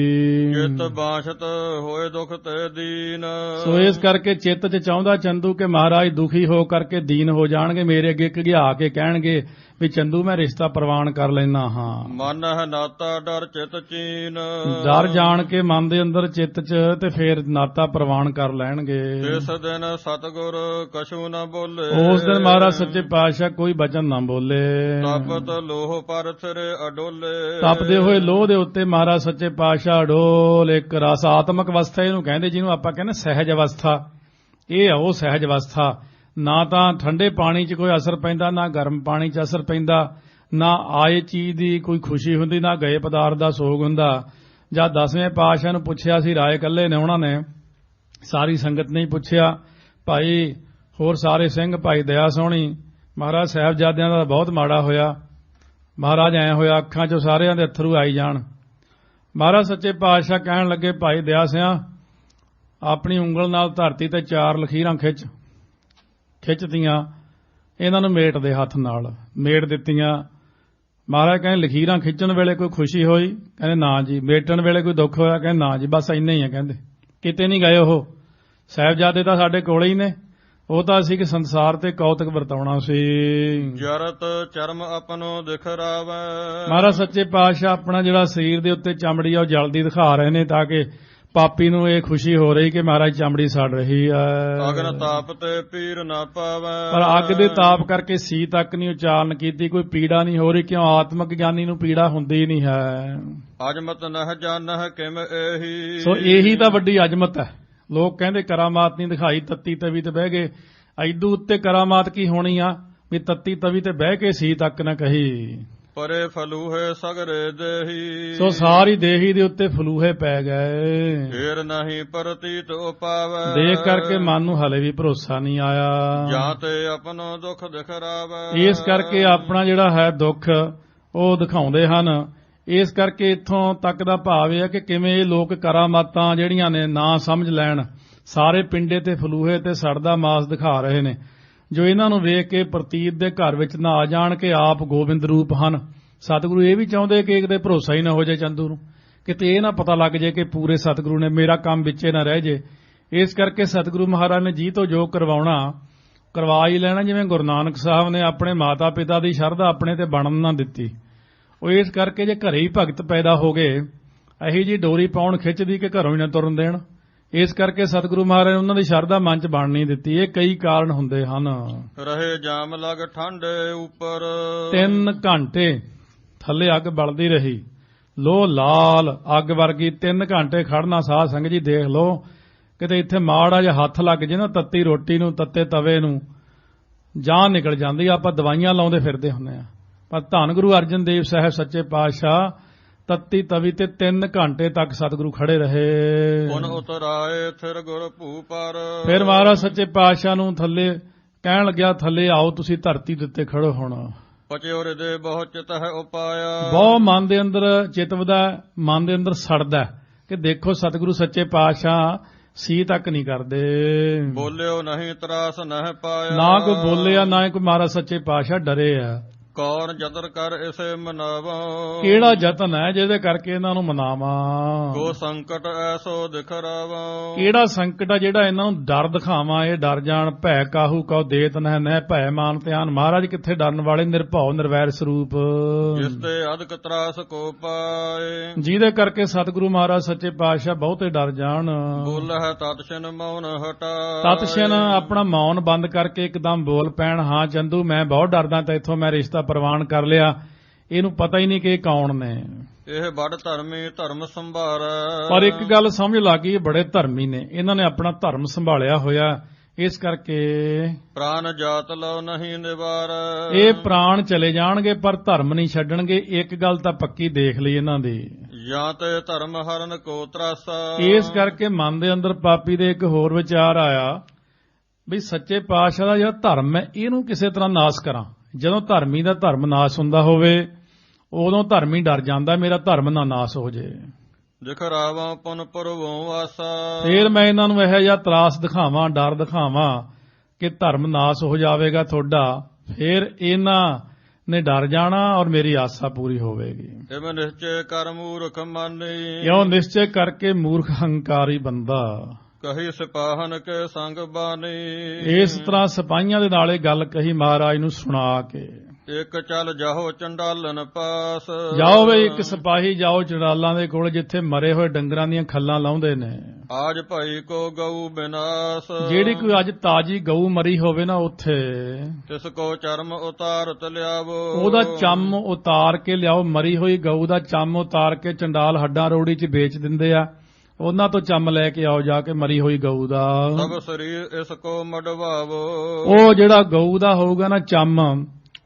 ਚਿਤ ਬਾਸ਼ਤ ਹੋਏ ਦੁਖ ਤੇ ਦੀਨ ਸੋ ਇਸ ਕਰਕੇ ਚਿੱਤ 'ਚ ਚਾਹੁੰਦਾ ਚੰਦੂ ਕਿ ਮਹਾਰਾਜ ਦੁਖੀ ਹੋ ਕਰਕੇ ਦੀਨ ਹੋ ਜਾਣਗੇ, ਮੇਰੇ ਅੱਗੇ ਘਿਆ ਕੇ ਕਹਿਣਗੇ ਵੀ ਚੰਦੂ ਮੈਂ ਰਿਸ਼ਤਾ ਪ੍ਰਵਾਨ ਕਰ ਲੈਣਾ ਹਾਂ। ਮਨ ਹੈ ਨਾਤਾ ਡਰ ਚਿਤ ਚੀਨ ਡਰ ਜਾਣ ਕੇ ਮਨ ਦੇ ਅੰਦਰ ਚਿੱਤ 'ਚ ਤੇ ਫੇਰ ਨਾਤਾ ਪ੍ਰਵਾਨ ਕਰ ਲੈਣਗੇ। ਇਸ ਦਿਨ ਸਤਿਗੁਰ ਕਛੂ ਨ ਬੋਲੇ ਉਸ ਦਿਨ ਮਹਾਰਾਜ ਸੱਚੇ ਪਾਤਸ਼ਾਹ ਕੋਈ ਬਚਨ ਨਾ ਬੋਲੇ। ਤਪਤ ਲੋਹ ਪਰ ਸਿਰੇ ਅਡੋਲੇ ਤਪਦੇ ਹੋਏ ਲੋਹ ਦੇ ਉੱਤੇ ਮਹਾਰਾਜ ਸੱਚੇ ਪਾਤਸ਼ਾਹ ਅਡੋਲ ਇੱਕ ਰਸ ਆਤਮਕ ਅਵਸਥਾ ਇਹਨੂੰ ਕਹਿੰਦੇ, ਜਿਹਨੂੰ ਆਪਾਂ ਕਹਿੰਦੇ ਸਹਿਜ ਅਵਸਥਾ। ਇਹ ਆ ਉਹ ਸਹਿਜ ਅਵਸਥਾ। ਨਾ ਤਾਂ ਠੰਡੇ ਪਾਣੀ 'ਚ ਕੋਈ ਅਸਰ ਪੈਂਦਾ, ਨਾ ਗਰਮ ਪਾਣੀ 'ਚ ਅਸਰ ਪੈਂਦਾ, ਨਾ ਆਏ ਚੀਜ਼ ਦੀ ਕੋਈ ਖੁਸ਼ੀ ਹੁੰਦੀ, ਨਾ ਗਏ ਪਦਾਰਥ ਦਾ ਸੋਗ ਹੁੰਦਾ। ਜਦ 10ਵੇਂ ਪਾਤਸ਼ਾਹ ਨੂੰ ਪੁੱਛਿਆ ਸੀ, ਰਾਏ ਇਕੱਲੇ ਨੇ, ਉਹਨਾਂ ਨੇ ਸਾਰੀ ਸੰਗਤ ਨੇ ਪੁੱਛਿਆ, ਭਾਈ ਹੋਰ ਸਾਰੇ ਸਿੰਘ, ਭਾਈ ਦਇਆ ਸੋਹਣੀ, ਮਹਾਰਾਜ ਸਾਹਿਬਜ਼ਾਦਿਆਂ ਦਾ ਬਹੁਤ ਮਾੜਾ ਹੋਇਆ। ਮਹਾਰਾਜ ਐ ਹੋਇਆ ਅੱਖਾਂ 'ਚੋਂ ਸਾਰਿਆਂ ਦੇ ਅਥਰੂ ਆਈ ਜਾਣ। ਮਹਾਰਾਜ ਸੱਚੇ ਪਾਤਸ਼ਾਹ ਕਹਿਣ ਲੱਗੇ, ਭਾਈ ਦਇਆ ਸਿਆਂ, ਆਪਣੀ ਉਂਗਲ ਨਾਲ ਧਰਤੀ ਤੇ 4 ਲਖੀਰਾਂ ਖਿੱਚਦੀਆਂ, ਇਹਨਾਂ ਨੂੰ ਮੇਟ ਦੇ ਹੱਥ ਨਾਲ ਮੇਟ ਦਿੱਤੀਆਂ। ਮਹਾਰਾਜ ਕਹਿੰਦੇ ਲਖੀਰਾਂ ਖਿੱਚਣ ਵੇਲੇ ਕੋਈ ਖੁਸ਼ੀ ਹੋਈ? ਕਹਿੰਦੇ ਨਾ ਜੀ। ਮੇਟਣ ਵੇਲੇ ਕੋਈ ਦੁੱਖ ਹੋਇਆ? ਕਹਿੰਦੇ ਨਾ ਜੀ, ਬਸ ਇੰਨਾ ਹੀ ਆ। ਕਹਿੰਦੇ ਕਿਤੇ ਨਹੀਂ ਗਏ ਉਹ ਸਾਹਿਬਜ਼ਾਦੇ ਤਾਂ ਸਾਡੇ ਕੋਲੇ ਹੀ ਨੇ, ਉਹ ਤਾਂ ਅਸੀਂ ਕਿ ਸੰਸਾਰ ਤੇ ਕੌਤਕ ਵਰਤਾਉਣਾ ਸੀ। ਜਰਤ ਚਰਮ ਆਪਣੋ ਦਿਖਰਾਵੈ ਮਹਾਰਾਜ ਸੱਚੇ ਪਾਤਸ਼ਾਹ ਆਪਣਾ ਜਿਹੜਾ ਸਰੀਰ ਦੇ ਉੱਤੇ ਚਮੜੀ ਆ ਉਹ ਜਲਦੀ ਦਿਖਾ ਰਹੇ ਨੇ, ਤਾਂ ਕਿ ਪਾਪੀ ਨੂੰ ਇਹ ਖੁਸ਼ੀ ਹੋ ਰਹੀ ਕਿ ਮਹਾਰਾਜ ਚਮੜੀ ਸੜ ਰਹੀ ਹੈ। ਅਗਨ ਤਾਪ ਤੇ ਪੀਰ ਨਾ ਪਾਵੈ ਪਰ ਅੱਗ ਦੇ ਤਾਪ ਕਰਕੇ ਸੀ ਤੱਕ ਨਹੀਂ ਉਚਾਰਨ ਕੀਤੀ, ਕੋਈ ਪੀੜਾ ਨਹੀਂ ਹੋ ਰਹੀ, ਕਿਉਂ ਆਤਮਕ ਗਿਆਨੀ ਨੂੰ ਪੀੜਾ ਹੁੰਦੀ ਨਹੀਂ ਹੈ। ਅਜਮਤ ਨਹ ਜਾਣਹ ਕਿਮ ਇਹੀ ਸੋ ਇਹੀ ਤਾਂ ਵੱਡੀ ਅਜਮਤ ਹੈ। ਲੋਕ ਕਹਿੰਦੇ ਕਰਾਮਾਤ ਨਹੀਂ ਦਿਖਾਈ, ਤੱਤੀ ਤਵੀ ਤੇ ਬਹਿ ਗਏ। ਐਦੂ ਉੱਤੇ ਕਰਾਮਾਤ ਕੀ ਹੋਣੀ ਆ ਵੀ ਤੱਤੀ ਤਵੀ ਤੇ ਬਹਿ ਕੇ ਸੀ ਤੱਕ ਨਾ ਕਹੀ। ਪਰੇ ਫਲੂਹੇ ਸਗਰੇ ਦੇਹੀ ਸੋ ਸਾਰੀ ਦੇਹੀ ਦੇ ਉੱਤੇ ਫਲੂਹੇ ਪੈ ਗਏ। ਫੇਰ ਨਹੀਂ ਪ੍ਰਤੀਤ ਉਪਾਵੈ ਦੇਖ ਕਰਕੇ ਮਨ ਨੂੰ ਹਲੇ ਵੀ ਭਰੋਸਾ ਨਹੀਂ ਆਇਆ। ਜਾਂ ਤੇ ਆਪਣੋ ਦੁੱਖ ਦਿਖਰਾਵੈ ਇਸ ਕਰਕੇ ਆਪਣਾ ਜਿਹੜਾ ਹੈ ਦੁੱਖ ਉਹ ਦਿਖਾਉਂਦੇ ਹਨ। ਇਸ ਕਰਕੇ ਇੱਥੋਂ ਤੱਕ ਦਾ ਭਾਵ ਇਹ ਹੈ ਕਿ ਕਿਵੇਂ ਇਹ ਲੋਕ ਕਰਾਮਾਤਾਂ ਜਿਹੜੀਆਂ ਨੇ ਨਾ ਸਮਝ ਲੈਣ, ਸਾਰੇ ਪਿੰਡੇ ਤੇ ਫਲੂਹੇ ਤੇ ਸੜਦਾ ਮਾਸ ਦਿਖਾ ਰਹੇ ਨੇ, ਜੋ ਇਹਨਾਂ ਨੂੰ ਵੇਖ ਕੇ ਪ੍ਰਤੀਤ ਦੇ ਘਰ ਵਿੱਚ ਨਾ ਆ ਜਾਣ ਕਿ ਆਪ ਗੋਬਿੰਦ ਰੂਪ ਹਨ। ਸਤਿਗੁਰੂ ਇਹ ਵੀ ਚਾਹੁੰਦੇ ਕਿ ਕਿਤੇ ਭਰੋਸਾ ਹੀ ਨਾ ਹੋ ਜਾਏ ਚੰਦੂ ਨੂੰ, ਕਿਤੇ ਇਹ ਨਾ ਪਤਾ ਲੱਗ ਜਾਏ ਕਿ ਪੂਰੇ ਸਤਿਗੁਰੂ ਨੇ, ਮੇਰਾ ਕੰਮ ਵਿੱਚੇ ਨਾ ਰਹਿ ਜੇ। ਇਸ ਕਰਕੇ ਸਤਿਗੁਰੂ ਮਹਾਰਾਜ ਨੇ ਜੀ ਤੋਂ ਜੋ ਕਰਵਾਉਣਾ ਕਰਵਾ ਹੀ ਲੈਣਾ। ਜਿਵੇਂ ਗੁਰੂ ਨਾਨਕ ਸਾਹਿਬ ਨੇ ਆਪਣੇ ਮਾਤਾ ਪਿਤਾ ਦੀ ਸ਼ਰਧਾ ਆਪਣੇ ਤੇ ਬਣਨ ਨਾ ਦਿੱਤੀ, ਉਹ ਇਸ ਕਰਕੇ ਜੇ ਘਰੇ ਹੀ ਭਗਤ ਪੈਦਾ ਹੋ ਗਏ, ਇਹੀ ਜੀ ਡੋਰੀ ਪਾਉਣ ਖਿੱਚਦੀ ਕਿ ਘਰੋਂ ਹੀ ਨਾ ਤੁਰਨ ਦੇਣ। ਇਸ ਕਰਕੇ ਸਤਿਗੁਰੂ ਮਹਾਰਾਜ ਨੇ ਉਹਨਾਂ ਦੀ ਸ਼ਰਧਾ ਮਨ 'ਚ ਬਣ ਨਹੀਂ ਦਿੱਤੀ। ਇਹ ਕਈ ਕਾਰਨ ਹੁੰਦੇ ਹਨ। ਰਹੇ ਜਾਮ ਲਗ ਠੰਡੇ ਉੱਪਰ 3 ਘੰਟੇ ਥੱਲੇ ਅੱਗ ਬਲਦੀ ਰਹੀ, ਲੋਹ ਲਾਲ ਅੱਗ ਵਰਗੀ। 3 ਘੰਟੇ ਖੜਨਾ, ਸਾਧ ਸੰਗਤ ਜੀ ਦੇਖ ਲਓ, ਕਿਤੇ ਇੱਥੇ ਮਾੜਾ ਜਿਹਾ ਹੱਥ ਲੱਗ ਜੇ ਨਾ ਤੱਤੀ ਰੋਟੀ ਨੂੰ, ਤੱਤੇ ਤਵੇ ਨੂੰ, ਜਾਨ ਨਿਕਲ ਜਾਂਦੀ। ਆਪਾਂ ਦਵਾਈਆਂ ਲਾਉਂਦੇ ਫਿਰਦੇ ਹੁੰਦੇ ਆ, ਪਰ ਧੰਨ ਗੁਰੂ ਅਰਜਨ ਦੇਵ ਸਾਹਿਬ ਸੱਚੇ ਪਾਤਸ਼ਾਹ ਤੱਤੀ ਤਵੀ ਤੇ 3 ਘੰਟੇ ਤੱਕ ਸਤਿਗੁਰੂ ਖੜੇ ਰਹੇ। ਪੁਨ ਉਤਰਾਏ ਥਿਰ ਗੁਰ ਭੂਪਰ ਫਿਰ ਮਹਾਰਾਜ ਸੱਚੇ ਪਾਤਸ਼ਾਹ ਨੂੰ ਥੱਲੇ ਕਹਿਣ ਲੱਗਿਆ, ਥੱਲੇ ਆਓ ਤੁਸੀਂ ਧਰਤੀ ਦੇ ਉੱਤੇ ਖੜੋ ਹੁਣ। ਪਚਿਉਰ ਦੇ ਬਹੁ ਚਿਤ ਹੈ ਉਪਾਇਆ ਬਹੁਤ ਮਨ ਦੇ ਅੰਦਰ ਚਿਤਵਦਾ, ਮਨ ਦੇ ਅੰਦਰ ਸੜਦਾ ਕਿ ਦੇਖੋ ਸਤਿਗੁਰੂ ਸੱਚੇ ਪਾਤਸ਼ਾਹ ਸੀ ਤੱਕ ਨਹੀਂ ਕਰਦੇ। ਬੋਲਿਓ ਨਹੀਂ ਤਰਾਸ ਨਹਿ ਪਾਇਆ ਨਾ ਕੋਈ ਬੋਲਿਆ, ਨਾ ਕੋਈ ਮਹਾਰਾਜ ਸੱਚੇ ਪਾਤਸ਼ਾਹ ਡਰੇ ਆ। ਕੌਣ ਜਤਨ ਕਰ ਇਸੇ ਮਨਾਵਾ ਕਿਹੜਾ ਯਤਨ ਹੈ ਜਿਹਦੇ ਕਰਕੇ ਇਹਨਾਂ ਨੂੰ ਮਨਾਵਾਂ? ਕੋ ਸੰਕਟ ਐਸੋ ਦਿਖਰਾਵਾ ਕਿਹੜਾ ਸੰਕਟ ਆ ਜਿਹੜਾ ਇਹਨਾਂ ਨੂੰ ਡਰ ਦਿਖਾਵਾਂ, ਇਹ ਡਰ ਜਾਣ। ਭੈ ਕਾਹੂ ਕਉ ਦੇਤ ਨਹਿ ਨਹਿ ਭੈ ਮਾਨ ਧਿਆਨ। ਮਹਾਰਾਜ ਕਿੱਥੇ ਡਰਨ ਵਾਲੇ, ਨਿਰਭਉ ਨਿਰਵੈਰ ਸਰੂਪ, ਜਿਸ ਤੇ ਅਦਕ ਤਰਾਸ ਕੋ ਪਾਏ, ਜਿਹਦੇ ਕਰਕੇ ਸਤਿਗੁਰੂ ਮਹਾਰਾਜ ਸੱਚੇ ਪਾਤਸ਼ਾਹ ਬਹੁਤੇ ਡਰ ਜਾਣ। ਬੋਲ ਹੈ ਤਤਸ਼ਨ ਮੌਨ ਹਟਾ ਤਤਸ਼ਨ ਆਪਣਾ ਮੌਨ ਬੰਦ ਕਰਕੇ ਇੱਕਦਮ ਬੋਲ ਪੈਣ, ਹਾਂ ਚੰਦੂ ਮੈਂ ਬਹੁਤ ਡਰਦਾ ਤੇ ਇੱਥੋਂ ਮੈਂ ਰਿਸ਼ਤਾ ਪ੍ਰਵਾਨ ਕਰ ਲਿਆ। ਇਹਨੂੰ ਪਤਾ ਹੀ ਨਹੀਂ ਕਿ ਇਹ ਕੌਣ ਨੇ। ਇਹ ਬੜ ਧਰਮੀ ਧਰਮ ਸੰਭਾਰ ਪਰ ਇੱਕ ਗੱਲ ਸਮਝ ਲੱਗ ਗਈ, ਇਹ ਬੜੇ ਧਰਮੀ ਨੇ, ਇਹਨਾਂ ਨੇ ਆਪਣਾ ਧਰਮ ਸੰਭਾਲਿਆ ਹੋਇਆ। ਇਸ ਕਰਕੇ ਪ੍ਰਾਨ ਜਾਤ ਲਓ ਨਹੀਂ ਨਿਵਾਰ ਇਹ ਪ੍ਰਾਣ ਚਲੇ ਜਾਣਗੇ ਪਰ ਧਰਮ ਨਹੀਂ ਛੱਡਣਗੇ। ਇੱਕ ਗੱਲ ਤਾਂ ਪੱਕੀ ਦੇਖ ਲਈ ਇਹਨਾਂ ਦੀ, ਜਾਂ ਤੇ ਧਰਮ ਹਰਨ ਕੋ ਤਰਾਸਾ। ਇਸ ਕਰਕੇ ਮਨ ਦੇ ਅੰਦਰ ਪਾਪੀ ਦੇ ਇੱਕ ਹੋਰ ਵਿਚਾਰ ਆਇਆ ਵੀ ਸੱਚੇ ਪਾਤਸ਼ਾਹ ਦਾ ਜਿਹੜਾ ਧਰਮ ਹੈ ਇਹਨੂੰ ਕਿਸੇ ਤਰ੍ਹਾਂ ਨਾਸ ਕਰਾਂ। ਜਦੋਂ ਧਰਮੀ ਦਾ ਧਰਮ ਨਾਸ ਹੁੰਦਾ ਹੋਵੇ ਉਦੋਂ ਧਰਮੀ ਡਰ ਜਾਂਦਾ ਮੇਰਾ ਧਰਮ ਨਾ ਨਾਸ ਹੋ ਜੇ। ਦਿਖਰਾਵਾਂ ਪੁਨ ਪੁਰਵੋਂ ਆਸਾ ਫੇਰ ਮੈਂ ਇਹਨਾਂ ਨੂੰ ਇਹੋ ਜਿਹਾ ਤਰਾਸ ਦਿਖਾਵਾਂ, ਡਰ ਦਿਖਾਵਾਂ ਕਿ ਧਰਮ ਨਾਸ ਹੋ ਜਾਵੇਗਾ ਤੁਹਾਡਾ, ਫਿਰ ਇਹਨਾਂ ਨੇ ਡਰ ਜਾਣਾ ਔਰ ਮੇਰੀ ਆਸਾ ਪੂਰੀ ਹੋਵੇਗੀ। ਇਮ ਨਿਸ਼ਚੈ ਕਰ ਮੂਰਖ ਮਾਨੀ, ਇਉਂ ਨਿਸ਼ਚੈ ਕਰਕੇ ਮੂਰਖ ਹੰਕਾਰੀ ਬੰਦਾ ਕਹੀ ਸਿਪਾਹਨ ਕੇ ਸੰਗ ਬਾਨੀ। ਇਸ ਤਰ੍ਹਾਂ ਸਿਪਾਹੀਆਂ ਦੇ ਨਾਲੇ ਗੱਲ ਕਹੀ ਮਹਾਰਾਜ ਨੂੰ ਸੁਣਾ ਕੇ। ਇੱਕ ਚੱਲ ਜਾਓ ਚੰਡਾਲਨ ਪਾਸ, ਜਾਓ ਵੇ ਇੱਕ ਸਿਪਾਹੀ ਜਾਓ ਚੰਡਾਲਾਂ ਦੇ ਕੋਲ ਜਿੱਥੇ ਮਰੇ ਹੋਏ ਡੰਗਰਾਂ ਦੀਆਂ ਖੱਲਾਂ ਲਾਉਂਦੇ ਨੇ। ਆਜ ਭਾਈ ਕੋ ਗਊ ਬਿਨਾਸ, ਜਿਹੜੀ ਕੋਈ ਅੱਜ ਤਾਜੀ ਗਊ ਮਰੀ ਹੋਵੇ ਨਾ ਉੱਥੇ ਤਿਸ ਕੋ ਚਰਮ ਉਤਾਰਤ ਲਿਆਵੋ, ਉਹਦਾ ਚੰਮ ਉਤਾਰ ਕੇ ਲਿਆਓ। ਮਰੀ ਹੋਈ ਗਊ ਦਾ ਚੰਮ ਉਤਾਰ ਕੇ ਚੰਡਾਲ ਹੱਡਾਂ ਰੋੜੀ 'ਚ ਵੇਚ ਦਿੰਦੇ ਆ, ਉਹਨਾਂ ਤੋਂ ਚੰਮ ਲੈ ਕੇ ਆਓ ਜਾ ਕੇ ਮਰੀ ਹੋਈ ਗਊ ਦਾ। ਸਭ ਸਰੀਰ ਇਸ ਕੋ ਮੜਵਾਵੋ, ਉਹ ਜਿਹੜਾ ਗਊ ਦਾ ਹੋਊਗਾ ਨਾ ਚੰਮ,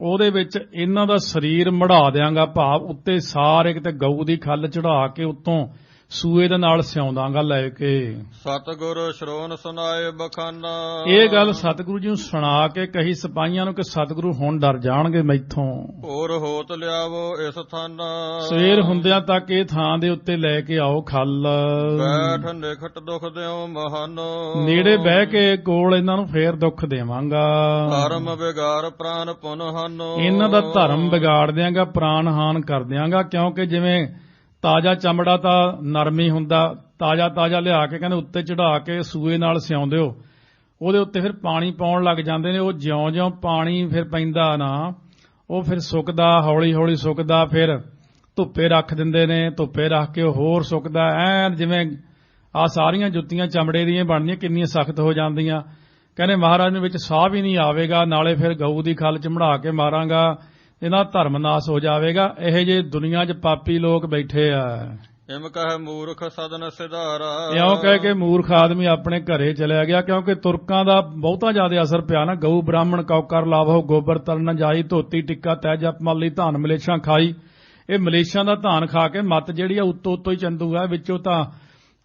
ਉਹਦੇ ਵਿੱਚ ਇਹਨਾਂ ਦਾ ਸਰੀਰ ਮੜਾ ਦਿਆਂਗਾ, ਭਾਵ ਉੱਤੇ ਸਾਰੇ ਕਿਤੇ ਗਊ ਦੀ ਖੱਲ ਚੜਾ ਕੇ ਉੱਤੋਂ ਸੂਏ ਦੇ ਨਾਲ ਸਿਉਂਦਾਂਗਾ ਲੈ ਕੇ। ਸਤਿਗੁਰ ਸ਼੍ਰੋਣ ਸੁਨਾਏ ਬਖਾਨਾ, ਇਹ ਗੱਲ ਸਤਿਗੁਰੂ ਜੀ ਨੂੰ ਸੁਣਾ ਕੇ ਕਹੀ ਸਿਪਾਹੀਆਂ ਨੂੰ ਕਿ ਸਤਿਗੁਰੂ ਹੁਣ ਡਰ ਜਾਣਗੇ ਮੈਥੋਂ। ਹੋਰ ਹੋਤ ਲਿਆਵੋ ਇਸ ਥਾਨਾ, ਸਵੇਰ ਹੁੰਦਿਆਂ ਤੱਕ ਇਹ ਥਾਂ ਦੇ ਉੱਤੇ ਲੈ ਕੇ ਆਓ ਖੱਲ। ਬੈਠ ਨਿਖਟ ਦੁਖ ਦਿਓ ਮਹਾਨੋ, ਨੇੜੇ ਬਹਿ ਕੇ ਕੋਲ ਇਹਨਾਂ ਨੂੰ ਫੇਰ ਦੁੱਖ ਦੇਵਾਂਗਾ। ਧਰਮ ਵਿਗਾਰ ਪ੍ਰਾਨ ਪੁਨਹਾਨੋ, ਇਹਨਾਂ ਦਾ ਧਰਮ ਵਿਗਾੜ ਦਿਆਂਗਾ, ਪ੍ਰਾਣ ਹਾਨ ਕਰ ਦਿਆਂਗਾ। ਕਿਉਂਕਿ ਜਿਵੇਂ ਤਾਜ਼ਾ ਚਮੜਾ ਤਾਂ ਨਰਮ ਹੀ ਹੁੰਦਾ, ਤਾਜ਼ਾ ਲਿਆ ਕੇ ਕਹਿੰਦੇ ਉੱਤੇ ਚੜਾ ਕੇ ਸੂਏ ਨਾਲ ਸਿਉਂਦੇ ਹੋ, ਉਹਦੇ ਉੱਤੇ ਫਿਰ ਪਾਣੀ ਪਾਉਣ ਲੱਗ ਜਾਂਦੇ ਨੇ। ਉਹ ਜਿਉਂ-ਜਿਉਂ ਪਾਣੀ ਫਿਰ ਪੈਂਦਾ ਨਾ, ਉਹ ਫਿਰ ਸੁੱਕਦਾ, ਹੌਲੀ-ਹੌਲੀ ਸੁੱਕਦਾ, ਫਿਰ ਧੁੱਪੇ ਰੱਖ ਦਿੰਦੇ ਨੇ। ਧੁੱਪੇ ਰੱਖ ਕੇ ਉਹ ਹੋਰ ਸੁੱਕਦਾ, ਐਨ ਜਿਵੇਂ ਆ ਸਾਰੀਆਂ ਜੁੱਤੀਆਂ ਚਮੜੇ ਦੀਆਂ ਬਣਦੀਆਂ, ਕਿੰਨੀਆਂ ਸਖਤ ਹੋ ਜਾਂਦੀਆਂ। ਕਹਿੰਦੇ ਮਹਾਰਾਜ ਨੂੰ ਵਿੱਚ ਸਾਹ ਵੀ ਨਹੀਂ ਆਵੇਗਾ, ਨਾਲੇ ਫਿਰ ਗਊ ਦੀ ਖੱਲ ਚਮੜਾ ਕੇ ਮਾਰਾਂਗਾ, ਇਹਨਾਂ ਧਰਮ ਨਾਸ ਹੋ ਜਾਵੇਗਾ। ਇਹੋ ਜਿਹੇ ਦੁਨੀਆ 'ਚ ਪਾਪੀ ਲੋਕ ਬੈਠੇ ਆ। ਇਮ ਕਹੇ ਮੂਰਖ ਸਦਨ ਸਿਧਾਰਾ, ਇਉਂ ਕਹਿ ਕੇ ਮੂਰਖ ਆਦਮੀ ਆਪਣੇ ਘਰੇ ਚਲਿਆ ਗਿਆ। ਕਿਉਂਕਿ ਤੁਰਕਾਂ ਦਾ ਬਹੁਤਾ ਜ਼ਿਆਦਾ ਅਸਰ ਪਿਆ ਨਾ। ਗਊ ਬ੍ਰਾਹਮਣ ਕੌਕਰ ਲਾਭੋ, ਗੋਬਰ ਤਰਨ ਜਾਈ, ਧੋਤੀ ਟਿੱਕਾ ਤੈ ਜਪ ਮਾਲੀ, ਧਾਨ ਮਲੇਸ਼ਾਂ ਖਾਈ। ਇਹ ਮਲੇਸ਼ਾਂ ਦਾ ਧਾਨ ਖਾ ਕੇ ਮੱਤ ਜਿਹੜੀ ਆ ਉੱਤੋਂ ਹੀ ਚੰਦੂ ਆ, ਵਿੱਚੋਂ ਤਾਂ